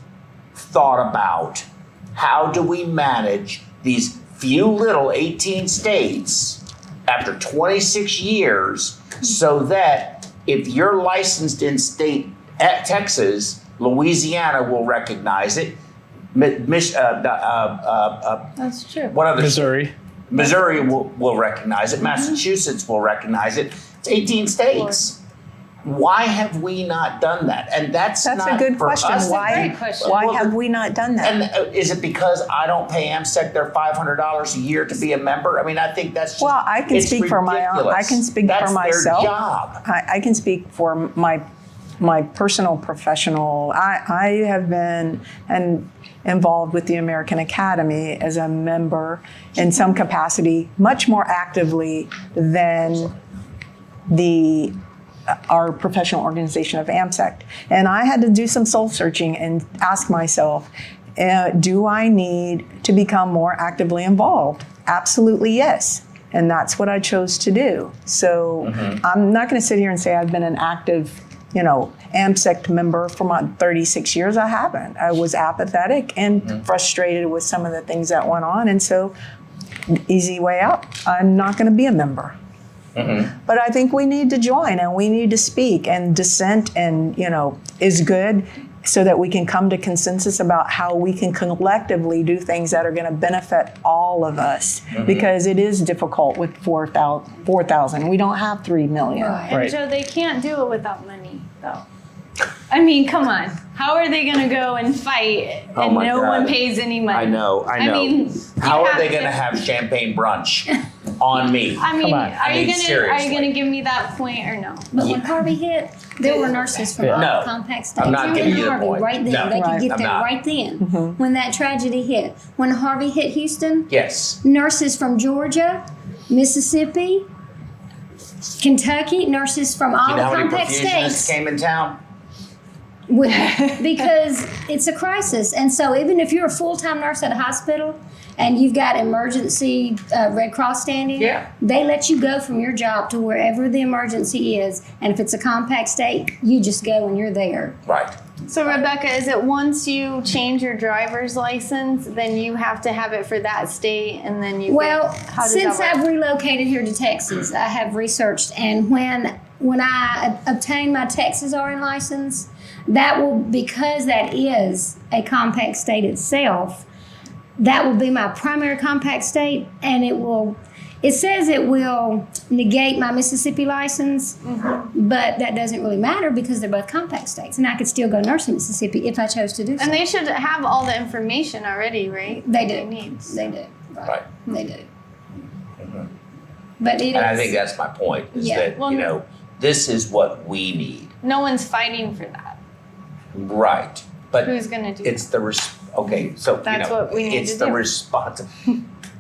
thought about how do we manage these few little 18 states after 26 years, so that if you're licensed in state Texas, Louisiana will recognize it. That's true. What other? Missouri will recognize it. Massachusetts will recognize it. It's 18 states. Why have we not done that? And that's a not good for question. us. Why have we not done that? And is it because I don't pay AMSECT their $500 a year to be a member? I mean, I think that's just, well, I can speak for my own. I can speak for myself. That's their job. I can speak for my personal professional. I have been involved with the American Academy as a member in some capacity, much more actively than our professional organization of AMSECT. And I had to do some soul searching and ask myself, do I need to become more actively involved? Absolutely yes. And that's what I chose to do. So I'm not going to sit here and say I've been an active, AMSECT member for my 36 years. I haven't. I was apathetic and frustrated with some of the things that went on. And so, easy way out, I'm not going to be a member. But I think we need to join and we need to speak, and dissent and is good, so that we can come to consensus about how we can collectively do things that are going to benefit all of us, because it is difficult with 4,000. We don't have 3 million. Right. And so they can't do it without money, though. I mean, come on. How are they going to go and fight and no one pays any money? I know. I mean, how are they going to have champagne brunch on me? I mean, are you seriously. going to give me that point or no? But when Harvey hit, there were nurses from all compact states. I'm not giving you the Harvey, point. right then. No, they could get I'm there not. right then when that tragedy hit. When Harvey hit Houston, Yes. nurses from Georgia, Mississippi, Kentucky, nurses from all Do you know how many compact perfusionists states. came in town? Because it's a crisis. And so even if you're a full-time nurse at a hospital and you've got emergency Red Cross standing, they let you go from your job to wherever the emergency is. And if it's a compact state, you just go and you're there. Right. So, Rebecca, is it once you change your driver's license, then you have to have it for that state, and then you since I've relocated here to Texas, I have researched, and when I obtain my Texas RN license, that will, because that is a compact state itself, that will be my primary compact state, and it says it will negate my Mississippi license, but that doesn't really matter because they're both compact states, and I could still go nurse in Mississippi if I chose to do so. And they should have all the information already, right? They do. They do. Right. They do. But And I think that's my point, is that, this is what we need. No one's fighting for that. Right. But who's going to do it's the what we need to do. The response.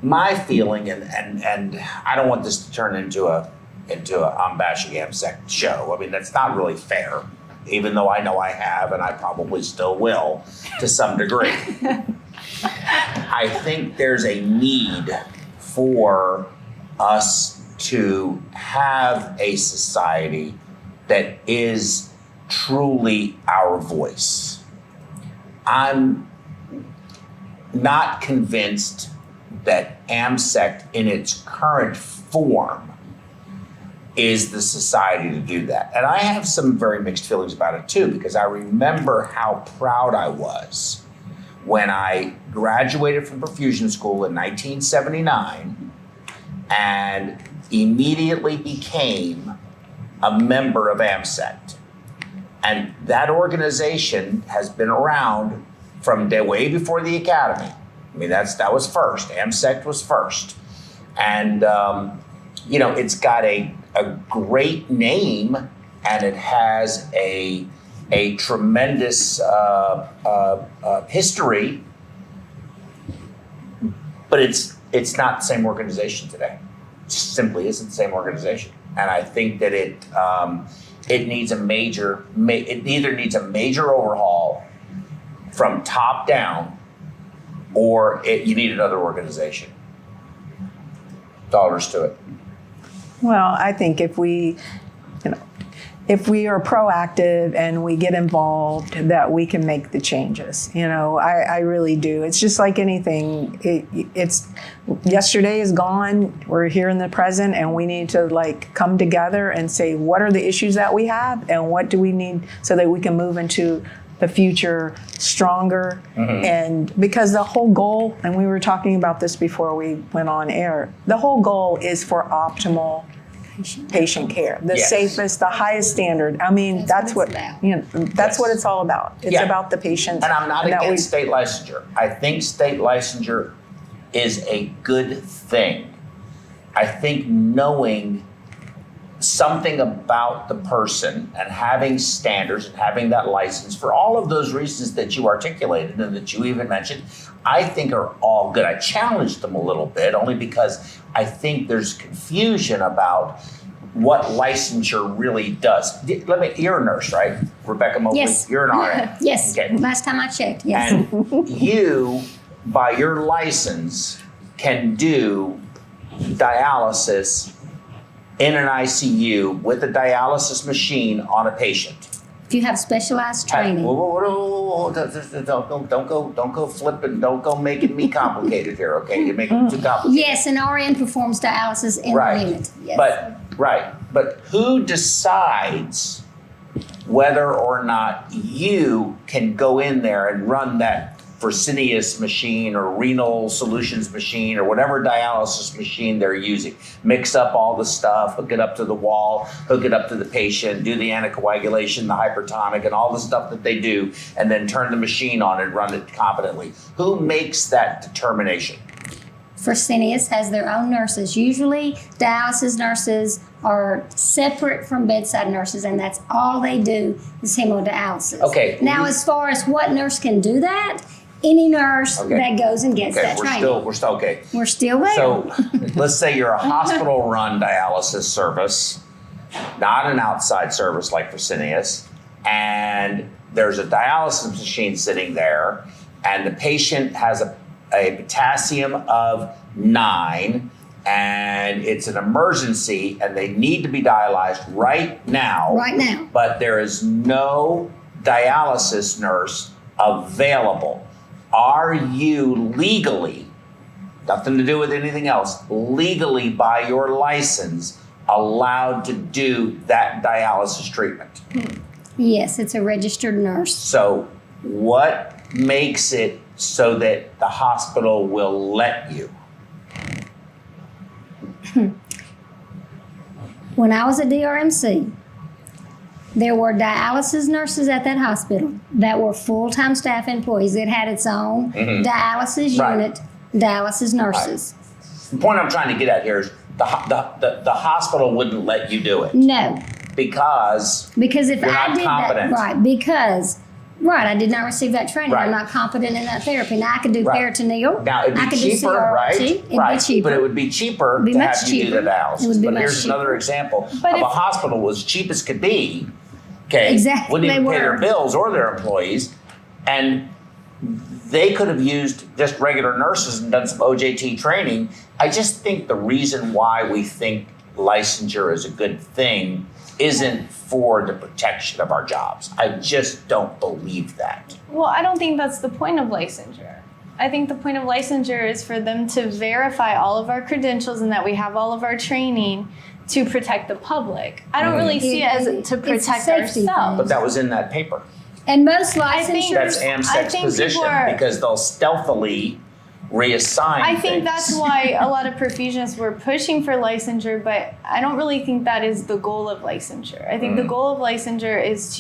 My feeling, and I don't want this to turn into a I'm bashing AMSECT show. I mean, that's not really fair, even though I know I have, and I probably still will to some degree. I think there's a need for us to have a society that is truly our voice. I'm not convinced that AMSECT in its current form is the society to do that. And I have some very mixed feelings about it too, because I remember how proud I was when I graduated from perfusion school in 1979 and immediately became a member of AMSECT. And that organization has been around from way before the Academy. I mean, that was first. AMSECT was first. And, it's got a great name, and it has a tremendous history, but it's not the same organization today. It simply isn't the same organization. And I think that it needs it either needs a major overhaul from top down, or you need another organization. $. To it. Well, I think if we, if we are proactive and we get involved, that we can make the changes. I really do. It's just like anything. It's yesterday is gone. We're here in the present, and we need to come together and say, what are the issues that we have, and what do we need so that we can move into the future stronger. And because the whole goal, and we were talking about this before we went on air, the whole goal is for optimal patient care, the safest, the highest standard. I mean, that's what what it's all about. It's about the patient. And I'm not against state licensure. I think state licensure is a good thing. I think knowing something about the person and having standards and having that license for all of those reasons that you articulated and that you even mentioned, I think are all good. I challenged them a little bit only because I think there's confusion about what licensure really does. You're a nurse, right? Rebecca Mobley? Yes. You're an RN. Yes. Okay. Last time I checked, yes. And you, by your license, can do dialysis in an ICU with a dialysis machine on a patient. If you have specialized training. Don't go flipping, don't go making me complicated here, okay? You're making it too complicated. Yes, an RN performs dialysis in the unit. Yes. But who decides whether or not you can go in there and run that Fresenius machine or renal solutions machine or whatever dialysis machine they're using? Mix up all the stuff, hook it up to the wall, hook it up to the patient, do the anticoagulation, the hypertonic, and all the stuff that they do, and then turn the machine on and run it competently. Who makes that determination? Fresenius has their own nurses. Usually dialysis nurses are separate from bedside nurses, and that's all they do is hemodialysis. Okay. Now, as far as what nurse can do that, any nurse that goes and gets that training. We're still okay. We're still there. So let's say you're a hospital-run dialysis service, not an outside service like Fresenius, and there's a dialysis machine sitting there, and the patient has a potassium of 9, and it's an emergency, and they need to be dialyzed right now. Right now. But there is no dialysis nurse available. Are you legally, nothing to do with anything else, legally by your license allowed to do that dialysis treatment? Yes, it's a registered nurse. So what makes it so that the hospital will let you? When I was at DRMC, there were dialysis nurses at that hospital that were full-time staff employees. It had its own dialysis unit, dialysis nurses. The point I'm trying to get at here is the hospital wouldn't let you do it. No. Because if you're I not did competent. that, I did not receive that training. Right. I'm not competent in that therapy. Now I could do peritoneal. Now it'd I be could cheaper, do CRRT. right? It'd be cheaper. But it would be cheaper Be to much have you do cheaper. the dialysis. It would be But much here's cheaper. another example But of if- a hospital as cheap as could be. Okay, Exactly, wouldn't even they pay their were. bills or their employees, and they could have used just regular nurses and done some OJT training. I just think the reason why we think licensure is a good thing isn't for the protection of our jobs. I just don't believe that. Well, I don't think that's the point of licensure. I think the point of licensure is for them to verify all of our credentials and that we have all of our training to protect the public. I don't really see it as to It's a protect safety ourselves. But that was in that paper. And most I think licensures, That's I AMSECT's think position people are- because they'll stealthily reassign I think things. that's why a lot of perfusionists were pushing for licensure, but I don't really think that is the goal of licensure. I think the goal of licensure is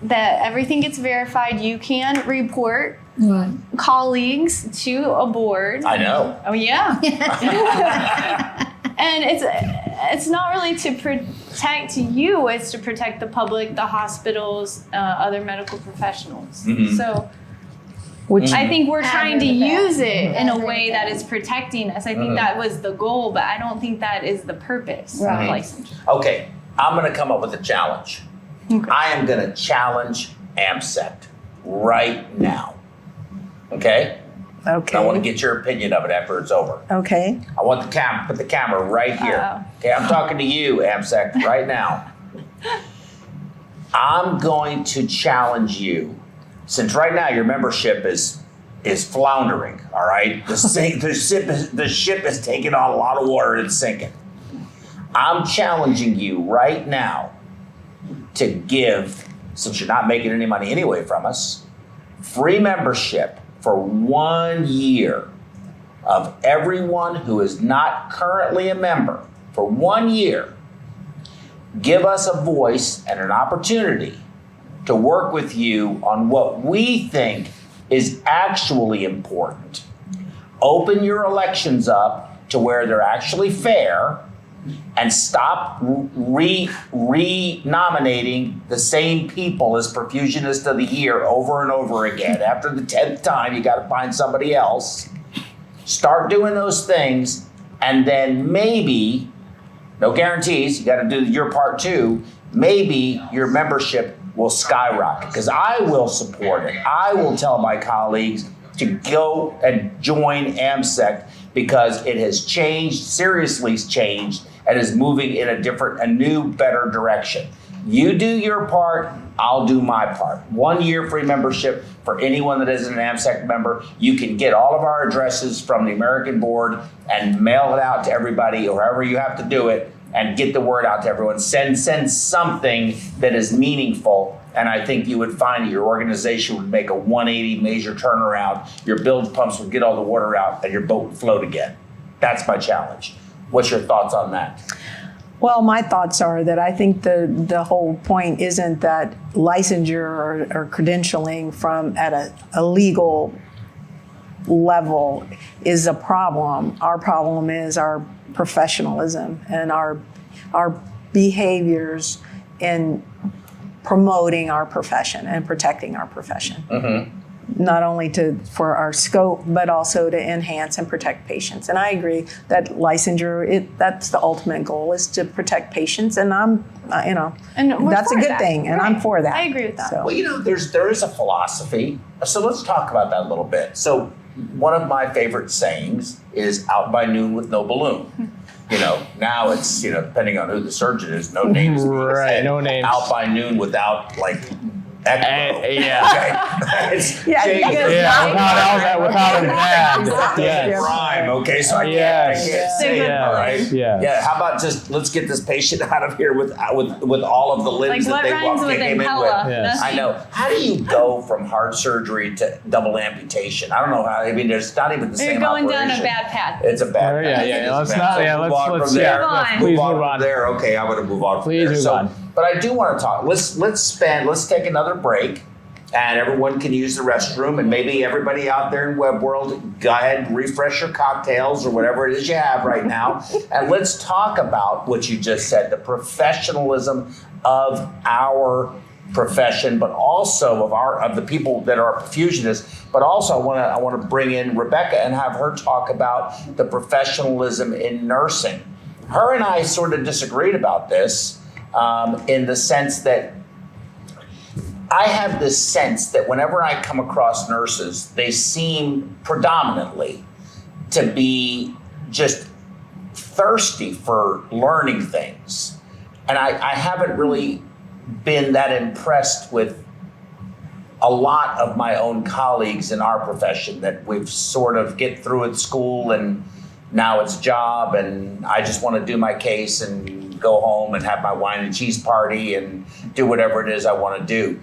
that everything gets verified. You can report colleagues to a board. I know. Oh yeah. And it's not really to protect you, it's to protect the public, the hospitals, other medical professionals. So I think we're trying to use it in a way that is protecting us. I think that was the goal, but I don't think that is the purpose of licensure. Okay, I'm going to come up with a challenge. I am going to challenge AMSECT right now. Okay? Okay. I want to get your opinion of it after it's over. Okay. I want put the camera right here. Uh-oh. Okay, I'm talking to you, AMSECT, right now. I'm going to challenge you, since right now your membership is floundering, all right? The ship is taking on a lot of water and sinking. I'm challenging you right now to give, since you're not making any money anyway from us, free membership for 1 year of everyone who is not currently a member for 1 year. Give us a voice and an opportunity to work with you on what we think is actually important. Open your elections up to where they're actually fair, and stop re-nominating the same people as Perfusionist of the Year over and over again. After the 10th time, you got to find somebody else. Start doing those things, and then maybe, no guarantees, you got to do your part too, maybe your membership will skyrocket, because I will support it. I will tell my colleagues to go and join AMSECT, because it has changed, seriously changed, and is moving in a new, better direction. You do your part, I'll do my part. 1 year free membership for anyone that isn't an AMSECT member. You can get all of our addresses from the American Board and mail it out to everybody, or however you have to do it, and get the word out to everyone. Send something that is meaningful, and I think you would find that your organization would make a 180 major turnaround. Your bilge pumps would get all the water out, and your boat would float again. That's my challenge. What's your thoughts on that? Well, my thoughts are that I think the whole point isn't that licensure or credentialing from at a legal level is a problem. Our problem is our professionalism and our behaviors in promoting our profession and protecting our profession. Mm-hmm. Not only for our scope, but also to enhance and protect patients. And I agree that licensure, that's the ultimate goal, is to protect patients. And I'm, and that's a good thing. And I'm for that. I agree with that. So. Well, there is a philosophy. So let's talk about that a little bit. So one of my favorite sayings is "out by noon with no balloon." Now it's, depending on who the surgeon is, no names. Right, no names. Out by noon without ECMO. Without a bad. Yes. Rhyme, okay, so I can't say it, all right? Yeah. How about just, let's get this patient out of here with all of the limbs that they came in with. Yes. I know. How do you go from heart surgery to double amputation? I don't know how. I mean, there's not even the same operation. You're going down a bad path. It's a bad path. Let's move on from there. Okay, I'm going to move on from there. Please move on. But I do want to talk. Let's take another break, and everyone can use the restroom, and maybe everybody out there in web world, go ahead and refresh your cocktails or whatever it is you have right now, and let's talk about what you just said, the professionalism of our profession, but also of the people that are perfusionists. But also, I want to bring in Rebecca and have her talk about the professionalism in nursing. Her and I sort of disagreed about this. In the sense that I have this sense that whenever I come across nurses, they seem predominantly to be just thirsty for learning things. And I haven't really been that impressed with a lot of my own colleagues in our profession, that we've sort of get through at school and now it's a job, and I just want to do my case and go home and have my wine and cheese party and do whatever it is I want to do.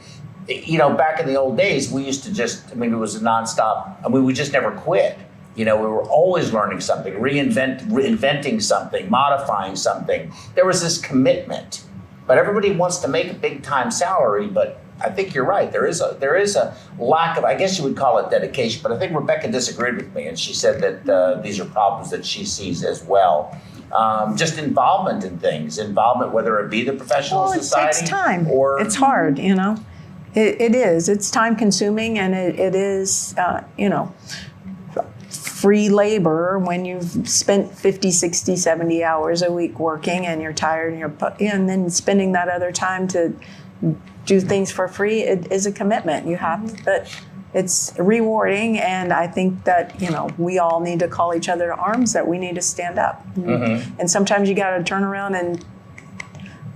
Back in the old days, we used to it was a nonstop, we just never quit. We were always learning something, reinventing something, modifying something. There was this commitment, but everybody wants to make a big time salary, but I think you're right. There is a lack of, I guess you would call it dedication, but I think Rebecca disagreed with me, and she said that these are problems that she sees as well. Just involvement in things, whether it be the professional society. It takes time. Or it's hard, It is. It's time consuming, and it is, free labor when you've spent 50, 60, 70 hours a week working and you're tired and then spending that other time to do things for free. It is a commitment. You have to, but it's rewarding, and I think that we all need to call each other to arms, that we need to stand up. Mm-hmm. And sometimes you got to turn around and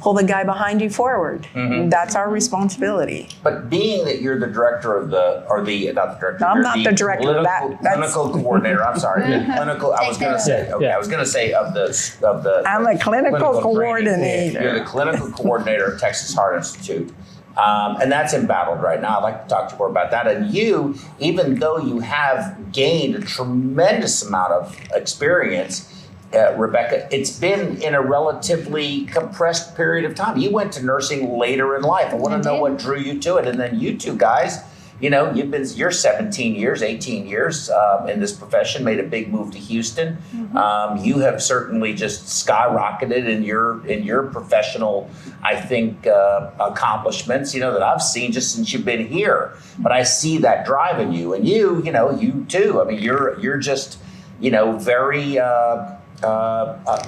pull the guy behind you forward. That's our responsibility. But being that you're the director of not the director. No, I'm not the director of that. Clinical coordinator. I'm sorry. Clinical. I was going to say. Okay. I was going to say of the. I'm a clinical coordinator. Training. You're the clinical coordinator of Texas Heart Institute. And that's embattled right now. I'd like to talk to you more about that. And you, even though you have gained a tremendous amount of experience, Rebecca, it's been in a relatively compressed period of time. You went to nursing later in life. I want to know what drew you to it. And then you two guys, you're 17 years, 18 years in this profession, made a big move to Houston. You have certainly just skyrocketed in your professional, I think, accomplishments, that I've seen just since you've been here. But I see that drive in you, and you too. I mean, you're just,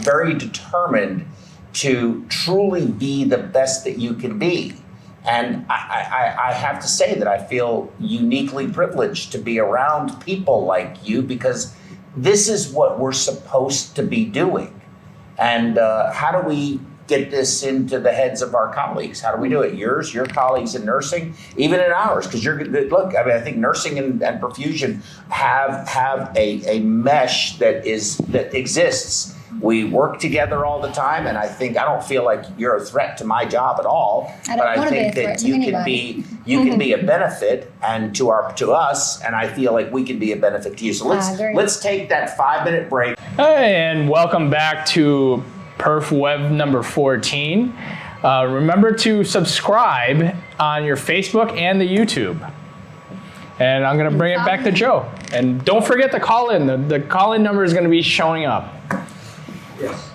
very determined to truly be the best that you can be. And I have to say that I feel uniquely privileged to be around people like you, because this is what we're supposed to be doing. And how do we get this into the heads of our colleagues? How do we do it? Your colleagues in nursing, even in ours, because I think nursing and perfusion have a mesh that exists. We work together all the time, and I don't feel like you're a threat to my job at all. But I think that you can be a benefit and to us, and I feel like we can be a benefit to you. So let's take that 5-minute break. Hey, and welcome back to Perf Web number 14. Remember to subscribe on your Facebook and the YouTube. And I'm going to bring it back to Joe. And don't forget to call in. The call-in number is going to be showing up. Yes.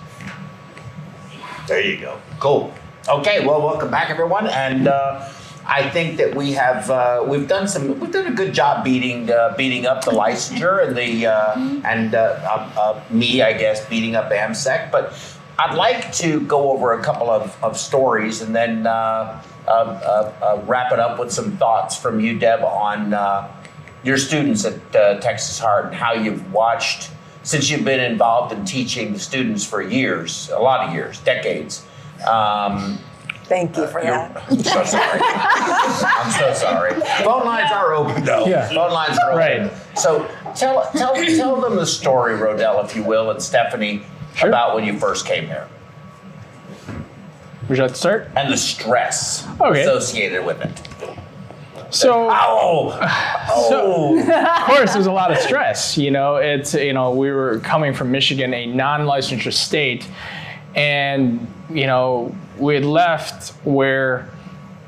There you go. Cool. Okay. Well, welcome back, everyone. And I think that we've done a good job beating up the licensure and me, I guess, beating up AMSECT. But I'd like to go over a couple of stories and then wrap it up with some thoughts from you, Deb, on your students at Texas Heart and how you've watched, since you've been involved in teaching the students for years, a lot of years, decades. Thank you for that. I'm so sorry. I'm so sorry. Phone lines are open, though. Yeah. Phone lines are open. Right. So tell them the story, Rodell, if you will, and Stephanie, Sure. about when you first came here. Would you like to start? And the stress associated with it. So, Oh. of course, there's a lot of stress. We were coming from Michigan, a non-licensure state, and we had left where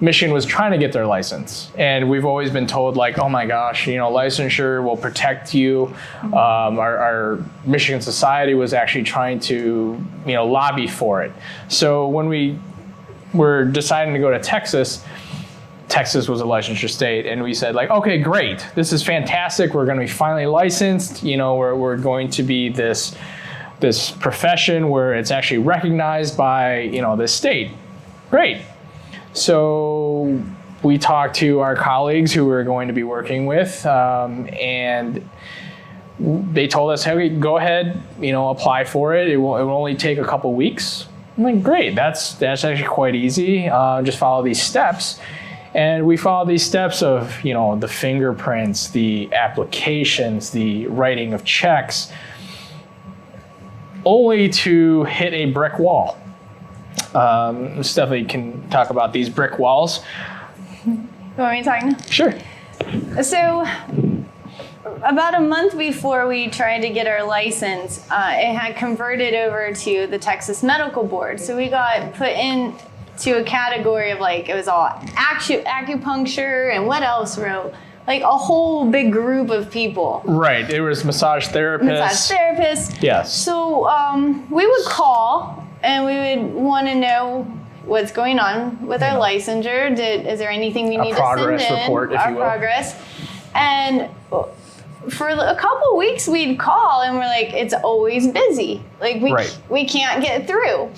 Michigan was trying to get their license, and we've always been told, like, oh my gosh, licensure will protect you. Our Michigan society was actually trying to lobby for it. So when we were deciding to go to Texas was a licensure state, and we said, like, okay, great, this is fantastic. We're going to be finally licensed. We're going to be this profession where it's actually recognized by this state. Great. So we talked to our colleagues who we're going to be working with, and they told us, hey, go ahead, apply for it. It will only take a couple weeks. I'm like, great, that's actually quite easy. Just follow these steps. And we follow these steps of, the fingerprints, the applications, the writing of checks, only to hit a brick wall. Stephanie can talk about these brick walls. You want me to talk now? Sure. So about a month before we tried to get our license, it had converted over to the Texas Medical Board. So we got put into a category of, like, it was all acupuncture and what else, like a whole big group of people. Right. There was massage therapists. Yes. So we would call and we would want to know what's going on with our licensure. Is there anything we need to send in? Progress report, if you will. Progress. And for a couple weeks we'd call and we're like, it's always busy. Like we can't get through.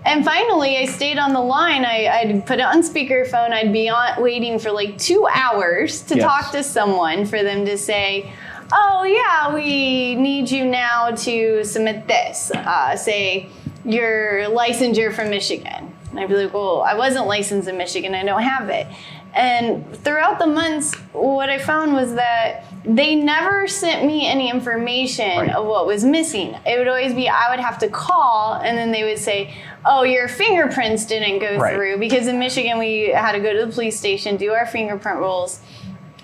And finally, I stayed on the line. I'd put it on speakerphone. I'd be waiting for like 2 hours to talk to someone for them to say, oh yeah, we need you now to submit this. Say your licensure from Michigan. And I'd be like, well, I wasn't licensed in Michigan. I don't have it. And throughout the months, what I found was that they never sent me any information of what was missing. It would always be, I would have to call, and then they would say, oh, your fingerprints didn't go through. Because in Michigan, we had to go to the police station, do our fingerprint rolls.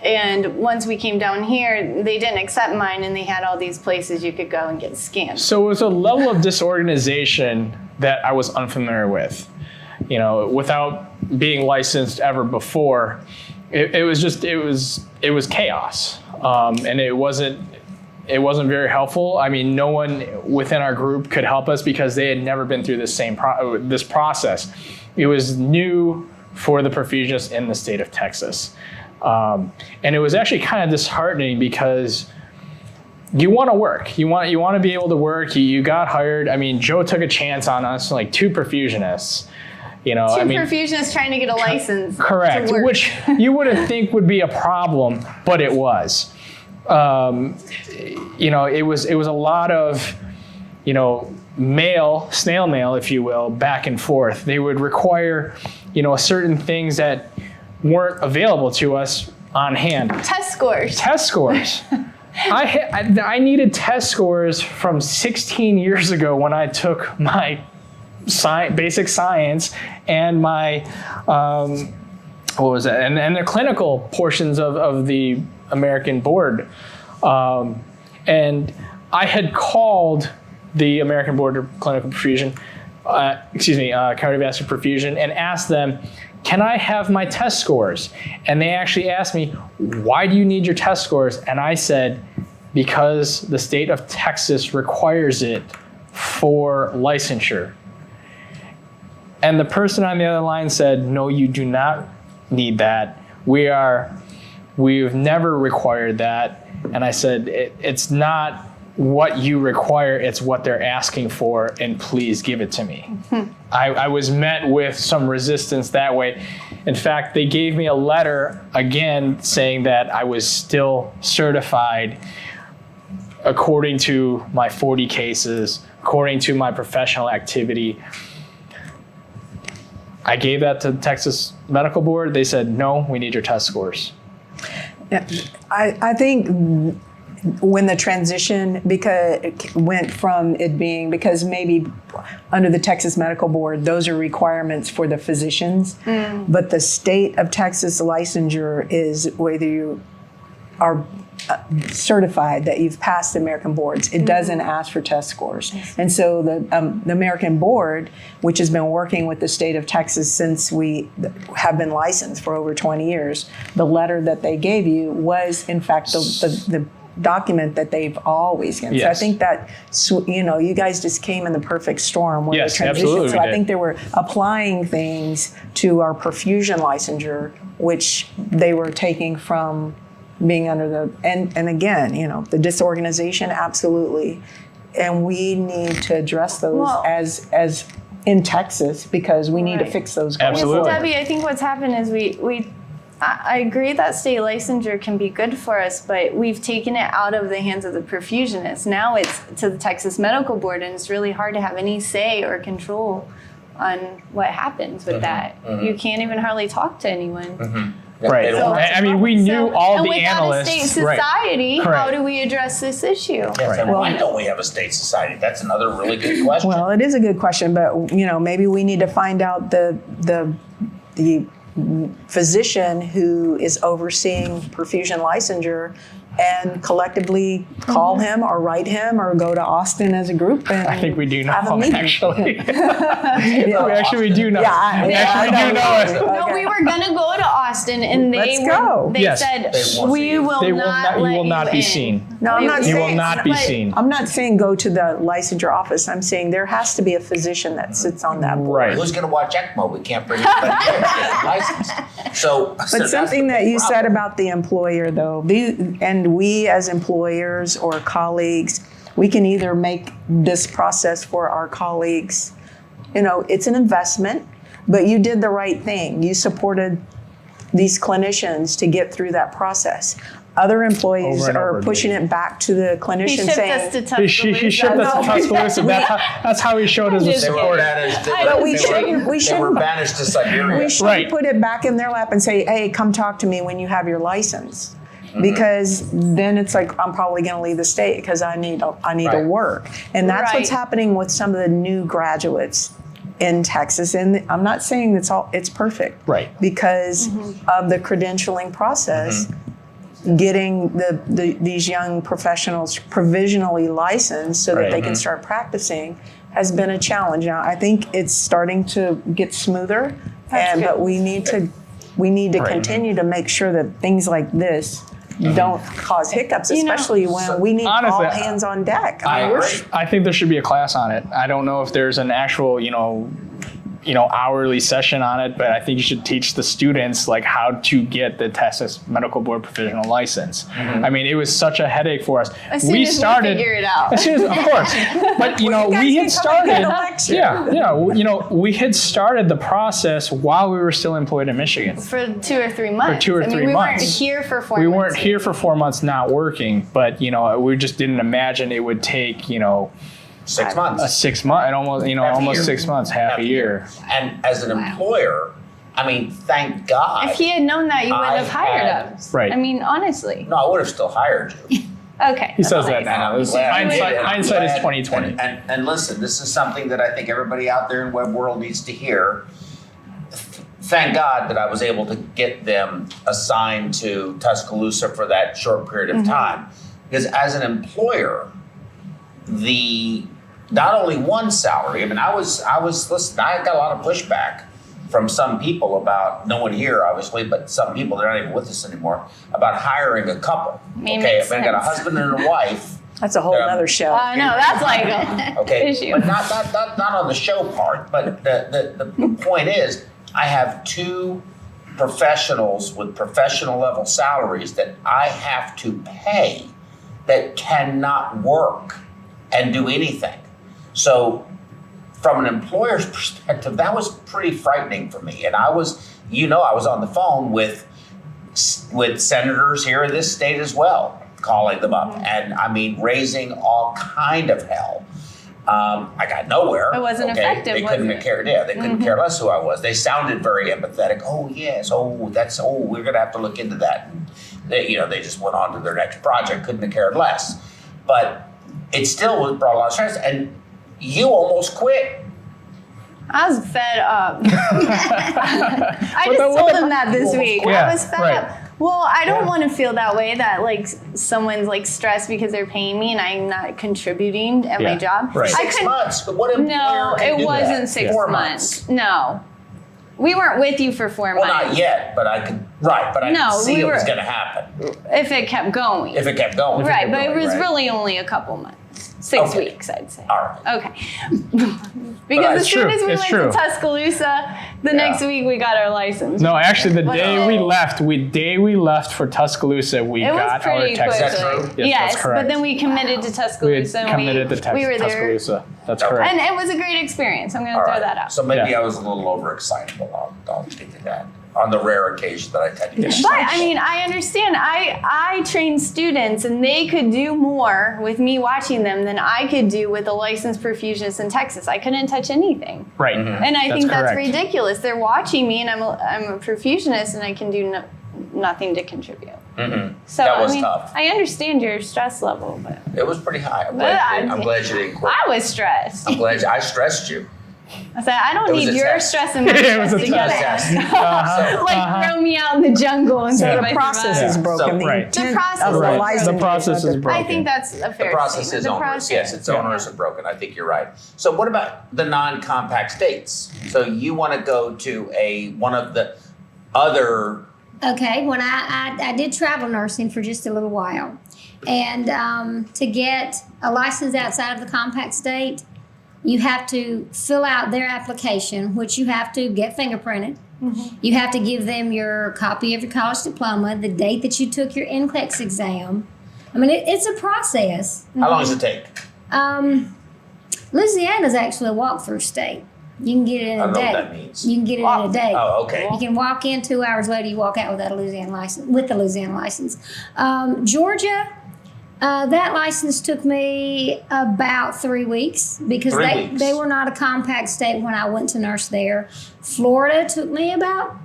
And once we came down here, they didn't accept mine, and they had all these places you could go and get scanned. So it was a level of disorganization that I was unfamiliar with. You know, without being licensed ever before, it was chaos, and it wasn't very helpful. I mean, no one within our group could help us because they had never been through this process. It was new for the perfusionists in the state of Texas, and it was actually kind of disheartening because you want to work, you want to be able to work. You got hired. I mean, Joe took a chance on us, like 2 perfusionists. You know, Two perfusionists trying to get a license. Correct, which you wouldn't think would be a problem, but it was. You know, it was a lot of, you know, snail mail, if you will, back and forth. They would require, you know, certain things that weren't available to us on hand. Test scores. I needed test scores from 16 years ago when I took my basic science and my what was that, and the clinical portions of the American board, and I had called the American Board of Clinical Perfusion, cardiovascular perfusion, and asked them, can I have my test scores? And they actually asked me, why do you need your test scores? And I said, because the state of Texas requires it for licensure. And the person on the other line said, no, you do not need that. We've never required that. And I said, it's not what you require, it's what they're asking for, and please give it to me. I was met with some resistance that way. In fact, they gave me a letter again saying that I was still certified according to my 40 cases, according to my professional activity. I gave that to the Texas Medical Board. They said, no, we need your test scores. Yeah, I think when the transition went from it being, because maybe under the Texas Medical Board, those are requirements for the physicians, but the state of Texas licensure is whether you are certified that you've passed the American boards. It doesn't ask for test scores. And so the American board, which has been working with the state of Texas since we have been licensed for over 20 years, the letter that they gave you was in fact the document that they've always given. So I think that, you know, you guys just came in the perfect storm with the transition. Absolutely, so I think they were applying things to our perfusion licensure, which they were taking from being under the, and again, you know, the disorganization, absolutely. And we need to address those as in Texas, because we need to fix those goals. Absolutely. Debbie, I think what's happened is I agree that state licensure can be good for us, but we've taken it out of the hands of the perfusionists. Now it's to the Texas Medical Board, and it's really hard to have any say or control on what happens with that. You can't even hardly talk to anyone. Right. So, I mean, we knew all the analysts. And without a state society, how do we address this issue? Yes, and why don't we have a state society? That's another really good question. Well, it is a good question, but you know, maybe we need to find out the physician who is overseeing perfusion licensure and collectively call him or write him or go to Austin as a group. And I think we do know him, actually. We do know. No, we were going to go to Austin, and they said, we will not be seen. No, I'm not saying, you will not be seen. I'm not saying go to the licensure office. I'm saying there has to be a physician that sits on that board. Right. Who's going to watch ECMO? We can't bring anybody in to get licensed. But something that you said about the employer, though, and we as employers or colleagues, we can either make this process for our colleagues, you know, it's an investment, but you did the right thing. You supported these clinicians to get through that process. other employees Over and over are pushing it back to the He clinician shipped saying, us to Tuscaloosa. He shipped us to Tuscaloosa. That's how he showed us the They were support. banished. But we They were shouldn't banished to Siberia. we should Right. put it back in their lap and say, hey, come talk to me when you have your license. Because then it's like, I'm probably going to leave the state because I need to Right. work. And that's what's Right. happening with some of the new graduates in Texas. And I'm not saying it's perfect. Right. Because of the credentialing process, getting these young professionals provisionally licensed so that Right. they can start practicing has been a challenge. Now, I think it's starting to get smoother, but we need to continue to make sure that things like this don't cause hiccups, especially when we need honestly, all hands on deck. I think there should be a class on it. I don't know if there's an actual, hourly session on it, but I think you should teach the students like how to get the Texas Medical Board provisional license. I mean, it was such a headache for us. As soon as we figure it out. As soon as, of course, but we had started. We had started the process while we were still employed in Michigan. For 2 or 3 months. For 2 or 3 we months. weren't here for 4 months. We weren't here for 4 months not working, but we just didn't imagine it would take 6 months. 6 months and almost almost year. 6 months, half a year. And as an employer, I mean, thank God. If he had known that, you wouldn't I have hired had- us. Right. I mean, honestly. No, I would have still hired you. Okay. He says that now. I'm glad I did. I'm Hindsight is glad- 2020. And listen, this is something that I think everybody out there in web world needs to hear. Thank God that I was able to get them assigned to Tuscaloosa for that short period of time. Because as an employer, not only one salary, I mean, listen, I got a lot of pushback from some people about, no one here obviously, but some people, they're not even with us anymore, about hiring a couple. Okay, I got a husband and a wife. That's a whole other show. No, that's like a Okay, issue. but not on the show part. But the point is, I have 2 professionals with professional level salaries that I have to pay that cannot work and do anything. So from an employer's perspective, that was pretty frightening for me. And I was on the phone with senators here in this state as well, calling them up. And I mean, raising all kind of hell. I got nowhere. It wasn't effective, They was couldn't it? care. Yeah, they couldn't care less who I was. They sounded very empathetic. Oh yes. We're gonna have to look into that. And they just went on to their next project. Couldn't have cared less. But it still brought a lot of stress. And you almost quit. I was fed up. I just told him that this week. Yeah, I was fed right. up. Well, I don't want to feel that way that like someone's like stressed because they're paying me and I'm not contributing at my job. Right. I 6 could, months. But what employer no, can it do wasn't that? 6 4 months. No. We weren't with you for 4 Well, months. not yet, but I could. Right, but I No, could see we it was were- going to happen If it kept going. if it kept going. Right, but it was Right. really only a couple months. 6 Okay. weeks, I'd say. All right. Okay. Because as it's soon true. as we It's went true. to Tuscaloosa, the next week we got our license. No, actually, the But- day we left for Tuscaloosa, we It was got our pretty Texas. quick. Is that true? Yes, that's correct. But then we committed to We Tuscaloosa. had and committed to we were there. Tuscaloosa. That's Okay. correct. And it was a great experience. I'm going to All throw right. that out. So maybe Yeah. I was a little overexcitable. I'll give you that. On the rare occasion that I tend to get But I mean, I understand. I train students, and they could do more with me watching them than I could do with a licensed perfusionist in Texas. I couldn't touch anything, Right. and I think that's correct. ridiculous. They're watching me, and I'm a perfusionist, and I can do nothing to contribute. So That was I mean, tough. I understand your stress level, but It was pretty high. I'm But glad you didn't quit. I was stressed. I'm glad I stressed you. I said, I don't It was need a your test. stress and my It stress was a together. Test. Like throw me out in the jungle and see So if the I process survive. is broken. So- The Right. intent The process of is the broken. license The process is broken. I think that's a fair The process statement. is The onerous. process. Yes, it's onerous and broken. I think you're right. So what about the non-compact states? So you want to go to one of the other. Okay, when I did travel nursing for just a little while, and to get a license outside of the compact state, you have to fill out their application, which you have to get fingerprinted. You have to give them your copy of your college diploma, the date that you took your NCLEX exam. I mean, it's a process. How long does it take? Louisiana's actually a walk-through state. You can get it in I a don't know day. what that means. You can get it in a day. Oh, okay. You can walk in 2 hours later. You walk out without a Louisiana license. With the Louisiana license, Georgia. That license took me about 3 weeks because 3 weeks. they were not a compact state when I went to nurse there. Florida took me about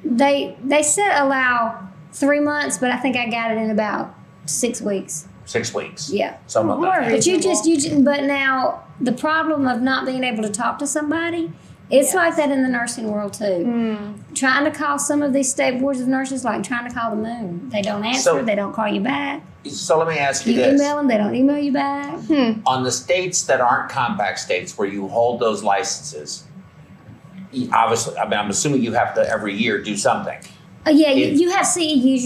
they said allow 3 months, but I think I got it in about 6 weeks. 6 weeks. Yeah. Something like that. But you just but now the problem of not being able to talk to somebody, it's like that in the nursing world too. Trying to call some of these state boards of nurses like trying to call the moon. They don't answer. They don't call you back. So let me ask you You this. email them. They don't email you back. On the states that aren't compact states where you hold those licenses, obviously, I mean, I'm assuming you have to every year do something. You have CEUs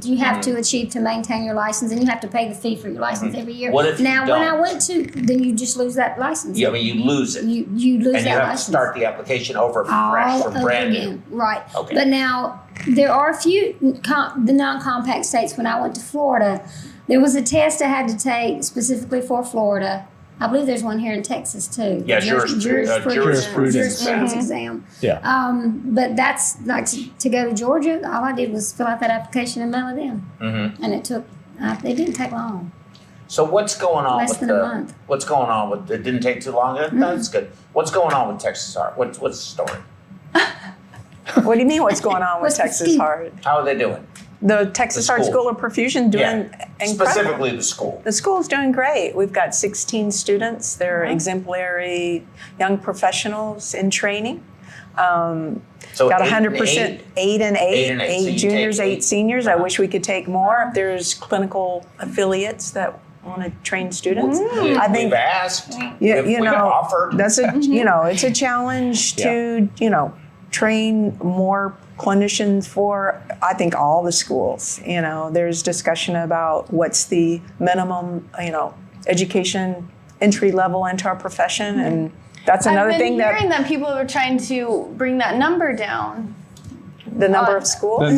you have to achieve to maintain your license, and you have to pay the fee for your license every year. What if you when don't? I went to, then you just lose that license. I mean, you lose it. You lose and that you have license. to start the application over fresh all from over brand again. new. Right. Okay. But now there are a few the non-compact states. When I went to Florida, there was a test I had to take specifically for Florida. I believe there's one here in Texas too. Yeah, jurisprudence exam. Yeah. But that's like to go to Georgia. All I did was fill out that application and mail it in, and it took. It didn't take long. So what's going on Less with than a month. What's going on with? It didn't take too long. That's good. What's going on with Texas Heart? What's the story? What do you mean? What's going on with What's the Texas scheme? Heart? How are they doing? The Texas Heart school. School of Perfusion doing incredible. Specifically the school. The school's doing great. We've got 16 students. They're exemplary young professionals in training. So Got 8 and 100%, 8 and 8, Eight and eight. So 8 you juniors, take 8 seniors. I wish we could take more. If there's clinical affiliates that want to train students. I think we've asked. Yeah, we've offered. that's a it's a challenge to train more clinicians for I think all the schools. There's discussion about what's the minimum education entry level into our profession, and that's another thing I've been hearing that people are trying to bring that number down. the number of schools, The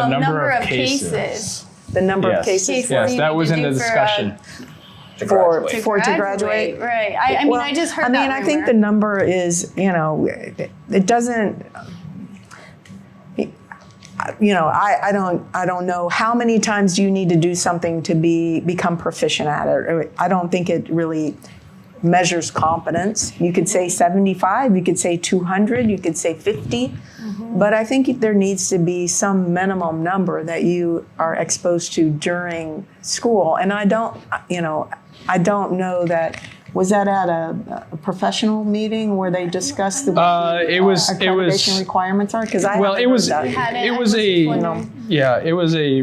number of cases. the number of cases Yes, that was in the discussion. to for graduate. to graduate. Right. I mean, I just heard that I think the number is, it doesn't. I don't know how many times you need to do something to become proficient at it. I don't think it really measures competence. You could say 75, you could say 200, you could say 50, but I think there needs to be some minimum number that you are exposed to during school. And I don't know that. Was that at a professional meeting where they discussed the accreditation requirements are? Because it was a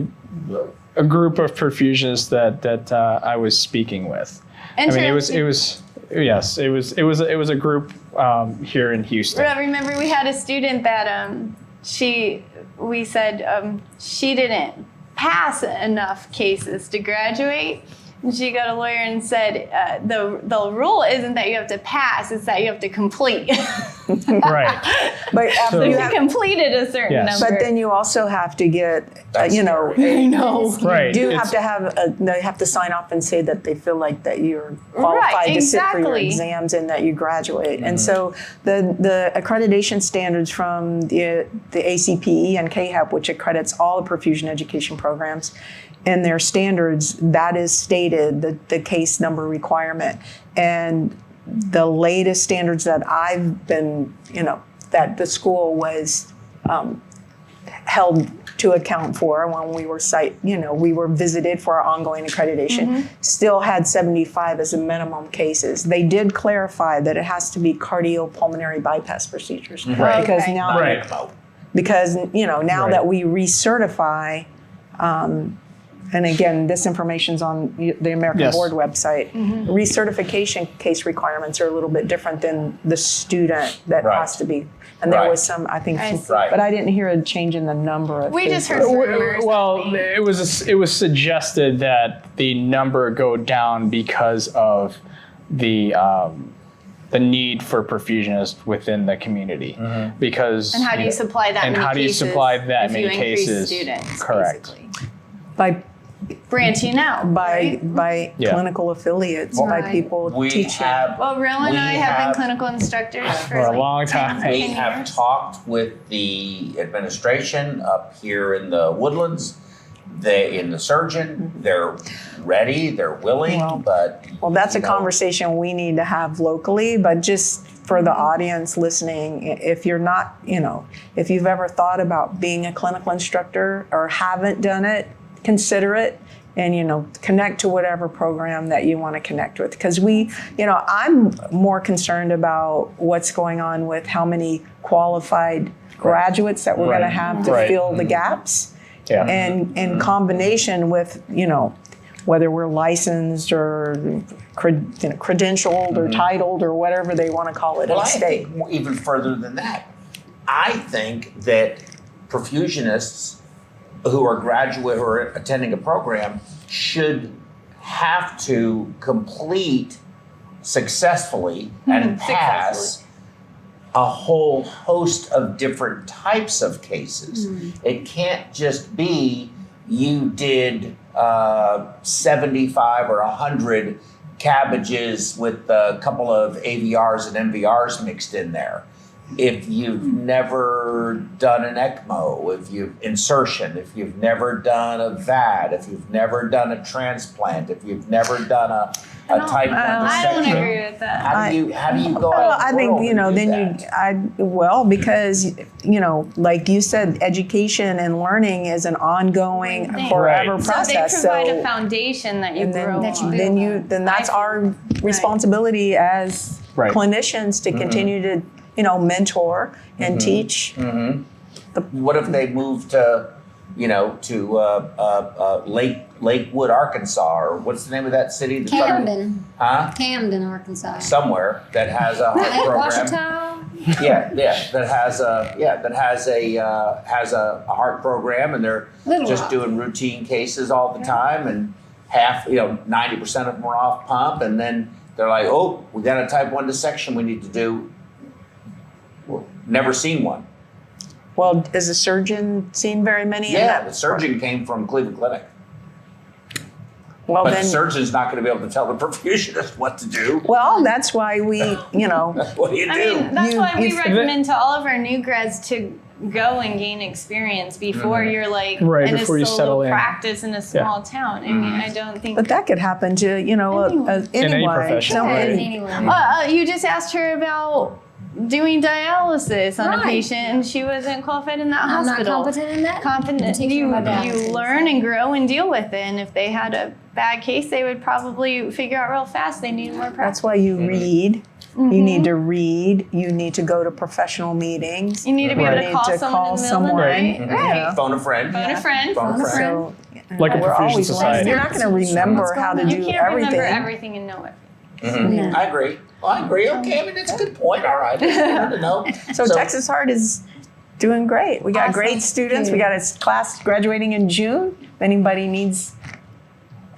group of perfusionists that I was speaking with. I mean, it was a group here in Houston. Remember, we had a student that we said she didn't pass enough cases to graduate. And she got a lawyer and said the rule isn't that you have to pass; it's that you have to complete. Right. But after you completed a certain number. But then you also have to get, Right. You do It's- have to have. They have to sign off and say that they feel like that you're qualified to sit for your exams and that you graduate. And so the accreditation standards from the ACPE and KHAP, which accredits all the perfusion education programs, in their standards, that is stated, the case number requirement. And the latest standards that I've been, that the school was held to account for when we were we were visited for our ongoing accreditation, still had 75 as a minimum cases. They did clarify that it has to be cardiopulmonary bypass procedures. Right. Because now, now that we recertify, and again, this information's on the American Board website. Recertification case requirements are a little bit different than the student that has to be. And there was some, I think, but I didn't hear a change in the number of cases. Just heard rumors. Well, it was suggested that the number go down because of the need for perfusionists within the community. Because and how do you supply that? And many how do you cases supply that if many you increase cases? Students, Correct. basically. By branching out by Yeah. clinical affiliates, by Right. people teaching. Well, Real and I have been clinical instructors For a long time. We 10 have years. talked with the administration up here in the Woodlands, the surgeon. They're ready, they're willing, but. Well, that's a you know, conversation we need to have locally, but just for the audience listening, if you're not, if you've ever thought about being a clinical instructor or haven't done it, consider it and, connect to whatever program that you want to connect with. Because I'm more concerned about what's going on with how many qualified graduates that we're going to have to Right. fill the gaps. Yeah. And in combination with, whether we're licensed or credentialed or titled or whatever they want to call it in Well, the I state. think even further than that. I think that perfusionists who are attending a program should have to complete successfully and pass a whole host of different types of cases. It can't just be you did 75 or 100 cabbages with a couple of AVRs and MVRs mixed in there. If you've never done an ECMO, if you've never done a VAD, if you've never done a transplant, if you've never done a type 1 I don't dissection, agree with that. how do you go Well, out I in the think, world and do that? because, like you said, education and learning is an ongoing, Right. forever Right. process. So they provide a foundation that you and grow then, on. then that's our responsibility as Right. clinicians to continue to, mentor and teach. What if they move to, Lakewood, Arkansas, or what's the name of that city? Camden. Huh? Camden, Arkansas. Somewhere that has a heart program. Washington. that has a heart program, and they're Little just Rock. doing routine cases all the time, and 90% of them are off pump, and then they're like, oh, we got a type 1 dissection we need to do. Never seen one. Well, is a surgeon seen very many? in Yeah, that? the surgeon came from Cleveland Clinic. Well, But then, the surgeon's not going to be able to tell the perfusionist what to do. well, that's why we, What do you do? I mean, that's You- why we you- recommend to all of our new grads to go and gain experience before you're like Right, in before a you solo settle in. practice in a small town. I mean, I don't think. but that could happen to, anyone. any profession, Somebody- right. Anyway. You just asked her about doing dialysis on a Right. patient, and she wasn't qualified in that I'm not hospital. competent in that. Competent. Teaching You my dialysis. learn and grow and deal with it. And if they had a bad case, they would probably figure out real fast they need more practice. That's why you read. You need to read. You need to go to professional meetings. You need to be able You to need call to someone call in the middle of the night. someone. Right. Phone a friend. Phone a friend. Phone a friend. So, Like a we're perfusion always society. learning. You're not going to remember how to You do can't remember everything. everything and know it. No. I agree. Okay, I mean, that's a good point. All right. It's good to know. So Texas Heart is doing great. We got Awesome. great students. We got a class graduating in June. If anybody needs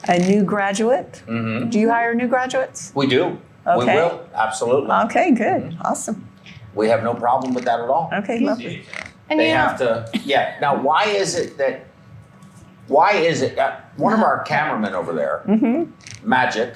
a new graduate, do you hire new graduates? We do. We Okay. will. Absolutely. Okay, good. Awesome. We have no problem with that at all. Okay, lovely. And They you know, have to, yeah. Now, why is it one of our cameramen over there, Magic,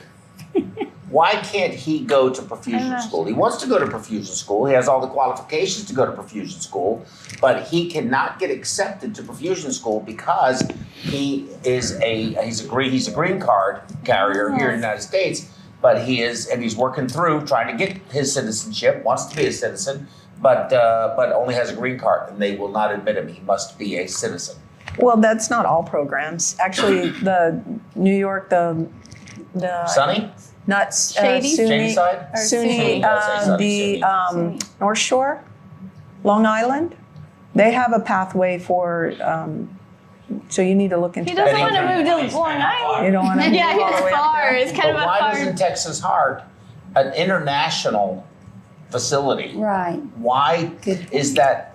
why can't he go to perfusion school? He wants to go to perfusion school. He has all the qualifications to go to perfusion school, but he cannot get accepted to perfusion school because he's a green card carrier here in the United States, but he's working through trying to get his citizenship, wants to be a citizen, but only has a green card, and they will not admit him. He must be a citizen. Well, that's not all programs. Actually, the New York, the Sunny? not Shady? Shady side? Or SUNY, SUNY. the North Shore, Long Island, they have a pathway for. So you need to look into he doesn't that. want to move to Long Island. You don't want to move Yeah, all the it's way up far. there. It's kind But of a why far. doesn't Texas Heart, an international facility, Right. why does that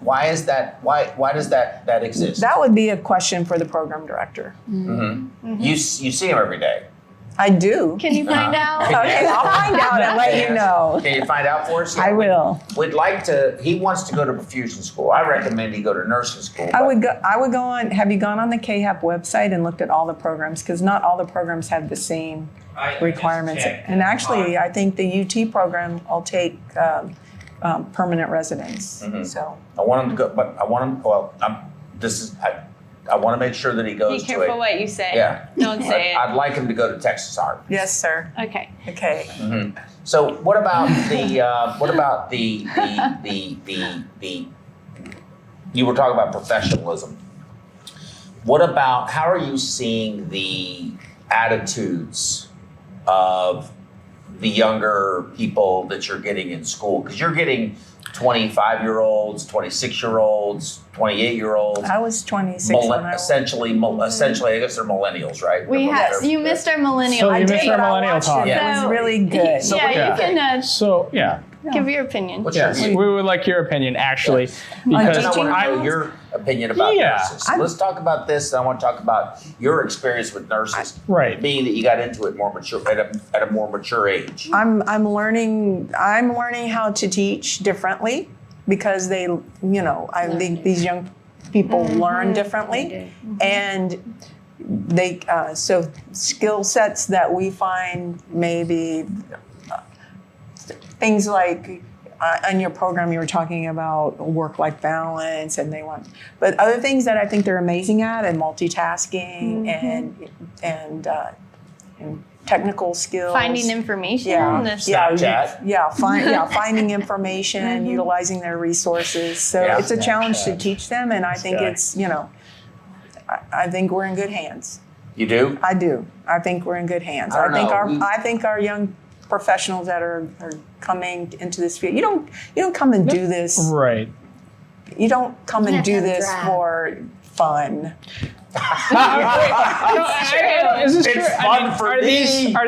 exist? That would be a question for the program director. You see him every day. I do. Can you find out? Okay, I'll find out and let you know. Can you find out for us? I will. We'd like to. He wants to go to perfusion school. I recommend he go to nursing school. I would go on. Have you gone on the KHAP website and looked at all the programs? Because not all the programs have the same requirements. And actually, I think the UT program will take permanent residents. Mm-hmm. So I want him to go, but I want him. Well, I want to make sure that he goes Be to careful it. what you say. Yeah. Don't say I'd like him to go to Texas Art. yes, sir. it. Okay. Okay. Mm-hmm. So what about the you were talking about professionalism. What about, how are you seeing the attitudes of the younger people that you're getting in school? Because you're getting 25-year-olds, 26-year-olds, 28-year-olds. I was 26 when I was. Essentially, I guess they're millennials, right? You missed our millennial. So you did, missed but our I millennial watched talk. it. It was really good. So Yeah, you can So, yeah. give your opinion. What's Yes, your we would like your opinion, actually, And because I want to know I, your opinion about Yeah. nurses. So let's talk about this. And I want to talk about your experience with nurses, Right. being that you got into it more mature at a more mature age. I'm learning how to teach differently because they, I think these young people learn differently, and they so skill sets that we find maybe things like in your program you were talking about work-life balance, and but other things that I think they're amazing at, and multitasking and technical skills. Finding information. Yeah. Snapchat. Finding information, utilizing their resources. So Yeah. it's a challenge to teach them, and I think Okay. it's, I think we're in good hands. You do? I do. I think we're in good hands. I don't know. I think our young professionals that are coming into this field, you don't come and do this. right. You don't come You and have to do have this drive. for fun. Is this It's true? fun for are me,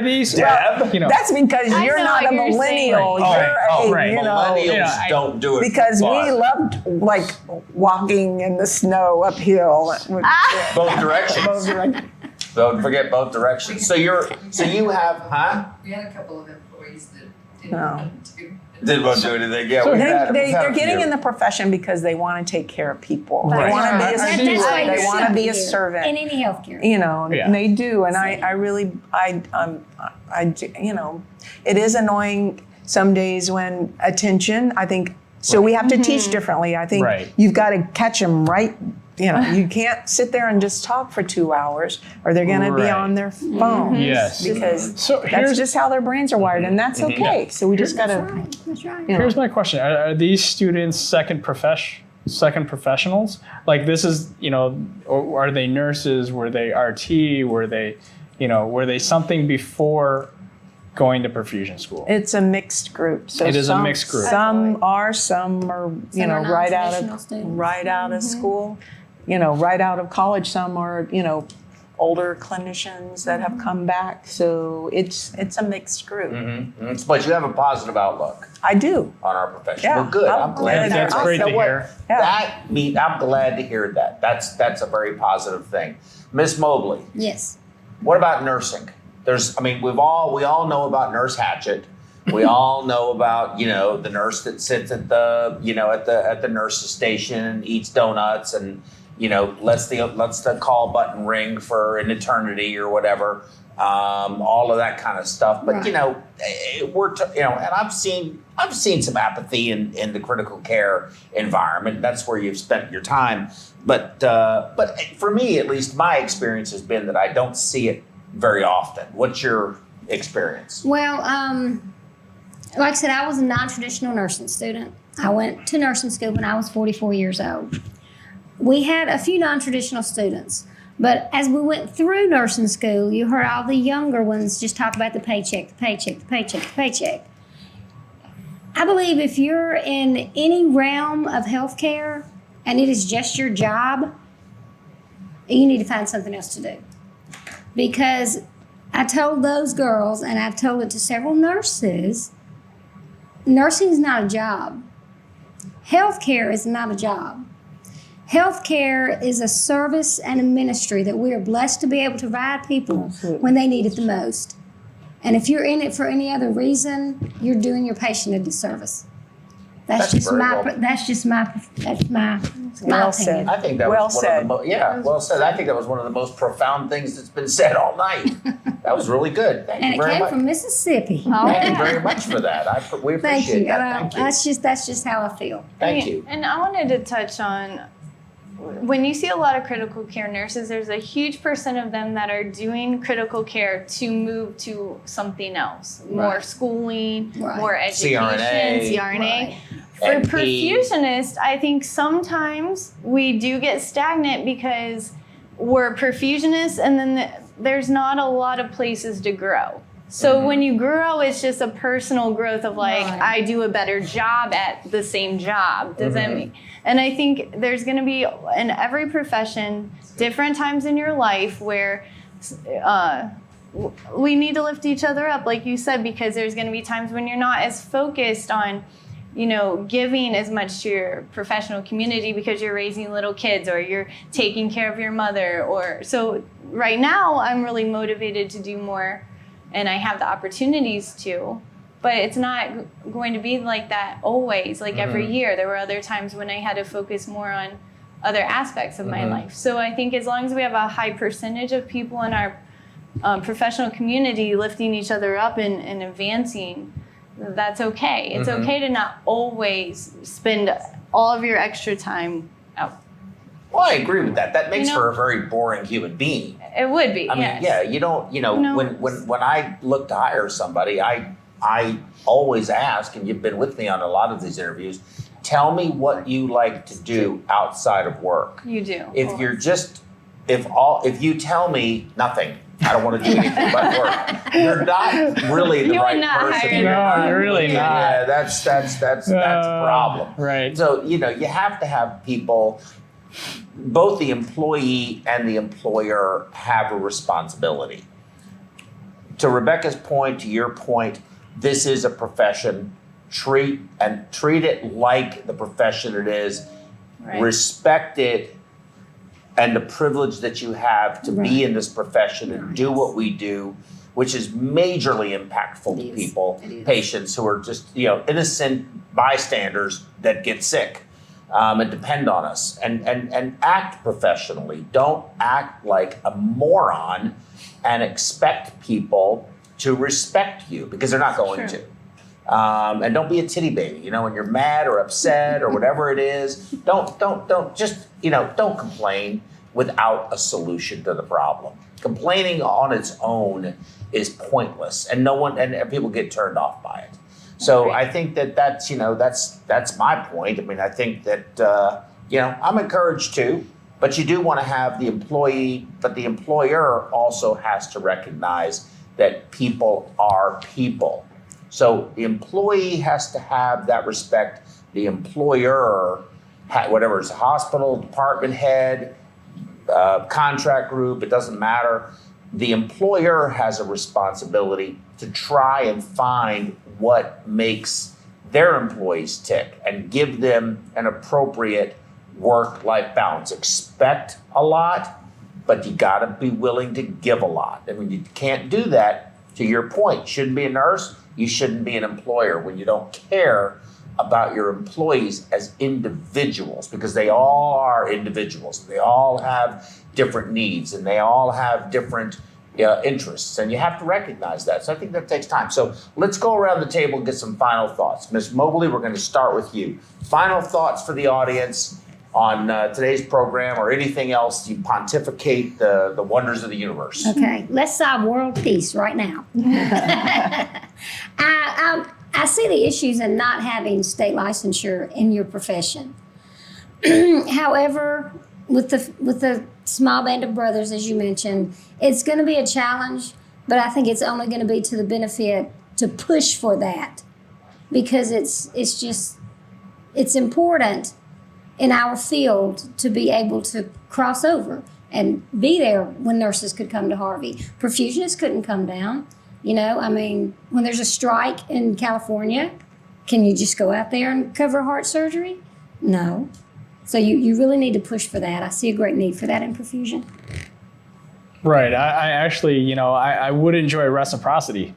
these, Deb. That's because I you're know not what a you're saying. millennial. You're right. Millennials don't do it because for we fun. loved like walking in the snow uphill. Both directions. Both directions. Don't forget both directions. So you have, huh? We had a couple of employees that didn't No. want to. Didn't want to do anything. Yeah, So we've had They're a getting few. in the profession because they want to take care of people. Right. They want to be a That's steward. why They you want to should be a here servant. in any healthcare. Yeah. And they do. And I really, it is annoying some days when attention, I think, so we have to teach differently. I think Right. you've got to catch them right. You can't sit there and just talk for 2 hours, or they're going to be Right. on their phones. Yes. Because So that's here's just how their brains are wired, and that's okay. So we just got That's to. right. That's right. Here's my question: Are these students second professionals? Like this is, or are they nurses? Were they RT? Were they something before going to perfusion school? It's a mixed group. So It is a mixed group. Some are Some are right out non-traditional of students. right out of school, right out of college. Some are older clinicians that have come back. So it's a mixed group. Mhm. But you have a positive outlook I do. on our profession. Yeah. Well, good. I'm Yeah, glad. That's I'll great to say what- hear. Yeah. I'm glad to hear that. That's a very positive thing. Miss Mobley, Yes. what about nursing? We all know about Nurse Hatchet. We all know about, the nurse that sits at the nurse's station and eats donuts and, lets the call button ring for an eternity or whatever. All of that kind of stuff. But, Right. and I've seen some apathy in the critical care environment. That's where you've spent your time. But for me, at least, my experience has been that I don't see it very often. What's your experience? Well, like I said, I was a non-traditional nursing student. I went to nursing school when I was 44 years old. We had a few non-traditional students, but as we went through nursing school, you heard all the younger ones just talk about the paycheck, the paycheck, the paycheck, the paycheck. I believe if you're in any realm of healthcare and it is just your job, you need to find something else to do. Because I told those girls, and I've told it to several nurses, nursing is not a job. Healthcare is not a job. Healthcare is a service and a ministry that we are blessed to be able to provide people when they need it the most. And if you're in it for any other reason, you're doing your patient a disservice. That's just my opinion. Said. I think that well was one said. of the well said. I think that was one of the most profound things that's been said all night. That was really good. Thank you very much. And it came from Mississippi. Thank you very much for that. We Thank appreciate you. that. Thank you. That's just how I feel. Thank you. And I wanted to touch on, when you see a lot of critical care nurses, there's a huge percent of them that are doing critical care to move to something else. More schooling, more education, CRNA. Right. For perfusionists, I think sometimes we do get stagnant because we're perfusionists and then there's not a lot of places to grow. So when you grow, it's just a personal growth of like, I do a better job at the same job. Does that mean? And I think there's going to be, in every profession, different times in your life where we need to lift each other up, like you said, because there's going to be times when you're not as focused on, giving as much to your professional community because you're raising little kids or you're taking care of your mother. So right now, I'm really motivated to do more, and I have the opportunities to. But it's not going to be like that always, like every year. There were other times when I had to focus more on other aspects of my life. So I think as long as we have a high percentage of people in our professional community lifting each other up and advancing, that's okay. It's okay to not always spend all of your extra time out. Well, I agree with that. That makes for a very boring human being. It would be, I mean, yeah, you don't, when I look to hire somebody, I always ask, and you've been with me on a lot of these interviews, tell me what you like to do outside of work. You do. If you're just, if you tell me nothing, I don't want to do anything but work, you're not really the right person. No, you're really not. Yeah, that's a problem. Right. So, you have to have people, both the employee and the employer have a responsibility. To Rebecca's point, to your point, this is a profession. Treat it like the profession it is. Right. Respect it and the privilege that you have to be in this profession and do what we do, which is majorly impactful to people, patients who are just innocent bystanders that get sick and depend on us. And act professionally. Don't act like a moron and expect people to respect you, because they're not going to. And don't be a titty baby, when you're mad or upset or whatever it is. Don't complain without a solution to the problem. Complaining on its own is pointless, and people get turned off by it. So I think that's my point. I mean, I think that I'm encouraged too. But you do want to have the employee, but the employer also has to recognize that people are people. So the employee has to have that respect. The employer, whatever it's a hospital, department head, contract group, it doesn't matter. The employer has a responsibility to try and find what makes their employees tick and give them an appropriate work-life balance. Expect a lot, but you gotta be willing to give a lot. I mean, you can't do that, to your point. You shouldn't be a nurse, you shouldn't be an employer when you don't care about your employees as individuals, because they all are individuals. They all have different needs and they all have different interests, and you have to recognize that. So I think that takes time. So let's go around the table and get some final thoughts. Ms. Mobley, we're going to start with you. Final thoughts for the audience on today's program, or anything else you pontificate the wonders of the universe. Okay, let's solve world peace right now. I see the issues in not having state licensure in your profession. However, with the small band of brothers, as you mentioned, it's going to be a challenge, but I think it's only going to be to the benefit to push for that, because it's important in our field to be able to cross over and be there when nurses could come to Harvey. Perfusionists couldn't come down. When there's a strike in California, can you just go out there and cover heart surgery? No. So you really need to push for that. I see a great need for that in perfusion. Right. I actually, I would enjoy reciprocity.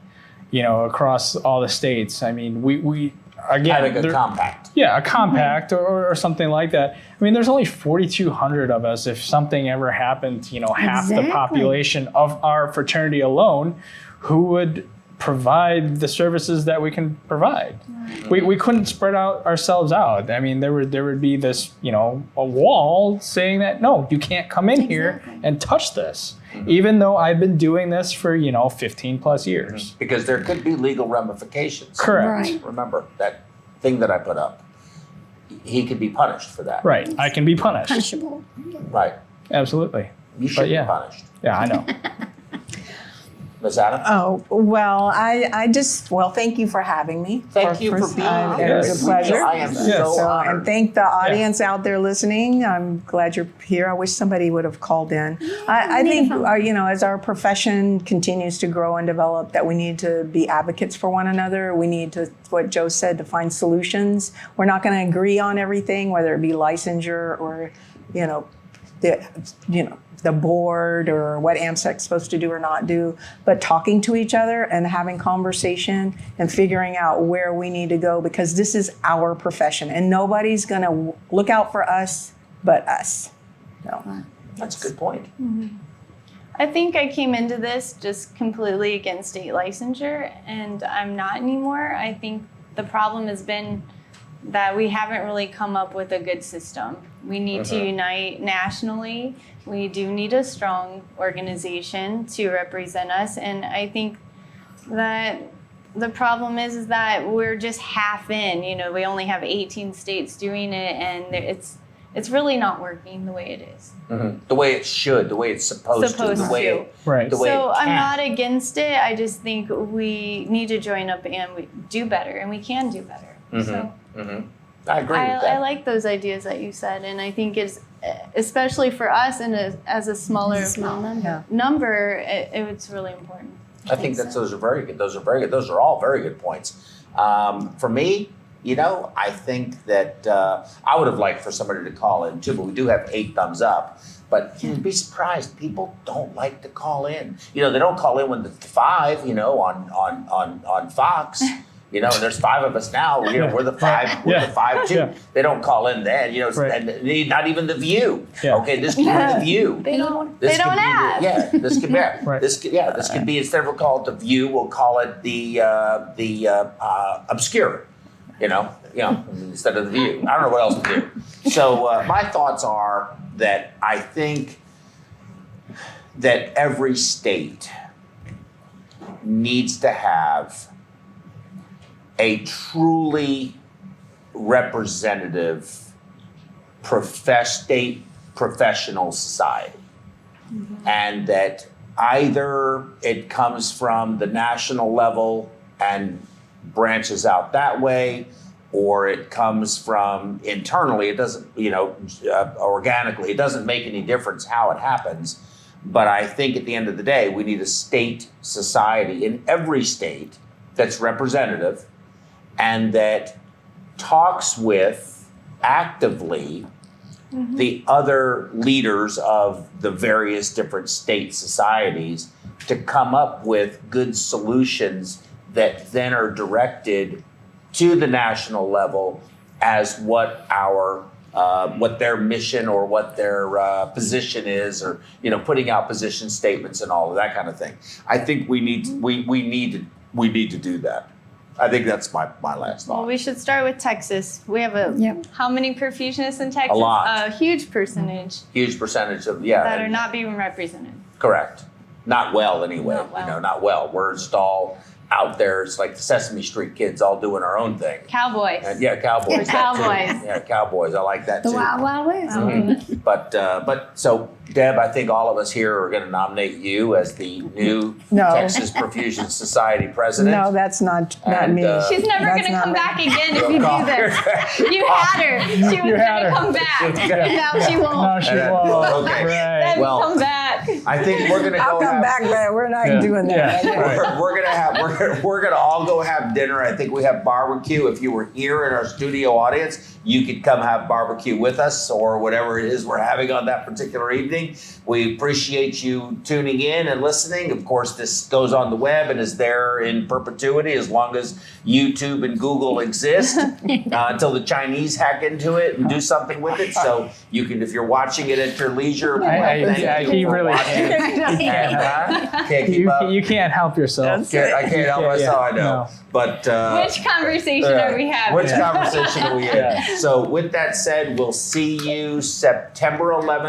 across all the states. I mean, we again, having a compact. Yeah, a compact or something like that. I mean, there's only 4,200 of us. If something ever happened, half the population of our fraternity alone, who would provide the services that we can provide? We couldn't spread ourselves out. I mean, there would be this, a wall saying that, no, you can't come in here and touch this, even though I've been doing this for, 15 plus years. Because there could be legal ramifications. Correct. Right. Remember that thing that I put up. He could be punished for that. Right. I can be punished. Punishable. Right. Absolutely. You should be yeah. punished. Yeah, I know. Ms. Adam? Oh, well, I just, thank you for having me. Thank you for being here. It's a pleasure. I am so honored. And thank the audience out there listening. I'm glad you're here. I wish somebody would have called in. I think, as our profession continues to grow and develop, that we need to be advocates for one another. We need to, what Joe said, to find solutions. We're not going to agree on everything, whether it be licensure or, the board or what AMSECT's supposed to do or not do, but talking to each other and having conversation and figuring out where we need to go, because this is our profession and nobody's going to look out for us but us. No. That's a good point. Mm-hmm. I think I came into this just completely against state licensure, and I'm not anymore. I think the problem has been that we haven't really come up with a good system. We need to unite nationally. We do need a strong organization to represent us. And I think that the problem is that we're just half in. We only have 18 states doing it, and it's really not working the way it is. The way it should, the way it's supposed to. The way it can. So I'm not against it. I just think we need to join up and we do better, and we can do better. I agree with that. I like those ideas that you said, and I think it's, especially for us and as a small number, it's really important. I think that those are very good. Those are very good. Those are all very good points. For me, I think that I would have liked for somebody to call in too, but we do have 8 thumbs up. But you'd be surprised, people don't like to call in. They don't call in when the 5, on Fox. And there's 5 of us now. We're the 5. We're the 5 too. Yeah. They don't call in then. And not even the View. Yeah. Okay, this could be the View. They don't ask. This could be. This could be, instead of call it the View, we'll call it the Obscure. Instead of the View. I don't know what else to do. So my thoughts are that I think that every state needs to have a truly representative state professional society. And that either it comes from the national level and branches out that way, or it comes from internally. It doesn't, organically, it doesn't make any difference how it happens. But I think at the end of the day, we need a state society in every state that's representative and that talks with actively the other leaders of the various different state societies to come up with good solutions that then are directed to the national level as what their mission or what their position is, or putting out position statements and all of that kind of thing. I think we need to do that. I think that's my last thought. Well, we should start with Texas. We have how many perfusionists in Texas? A lot. A huge percentage. Huge percentage of that are not being represented. Correct. Not well anyway. Not well. We're just all out there. It's like the Sesame Street kids all doing our own thing. Cowboys. And cowboys. Cowboys. I like that too. The Wild Wild West. But so Deb, I think all of us here are going to nominate you as the new Texas Perfusion Society president. No, that's not me. She's never going to come back again if you do this. You had her. She was going to come back. Now she won't. No, she won't. Okay. Then come back. I think we're gonna I'll go come have, back, but we're not doing that. we're gonna all go have dinner. I think we have barbecue. If you were here in our studio audience, you could come have barbecue with us or whatever it is we're having on that particular evening. We appreciate you tuning in and listening. Of course, this goes on the web and is there in perpetuity as long as YouTube and Google exist until the Chinese hack into it and do something with it. So you can, if you're watching it at your leisure, he really can't keep up. You can't help yourself. I can't help myself. I know. No. But which conversation are we having? Which conversation are we in? So with that said, we'll see you September 11th.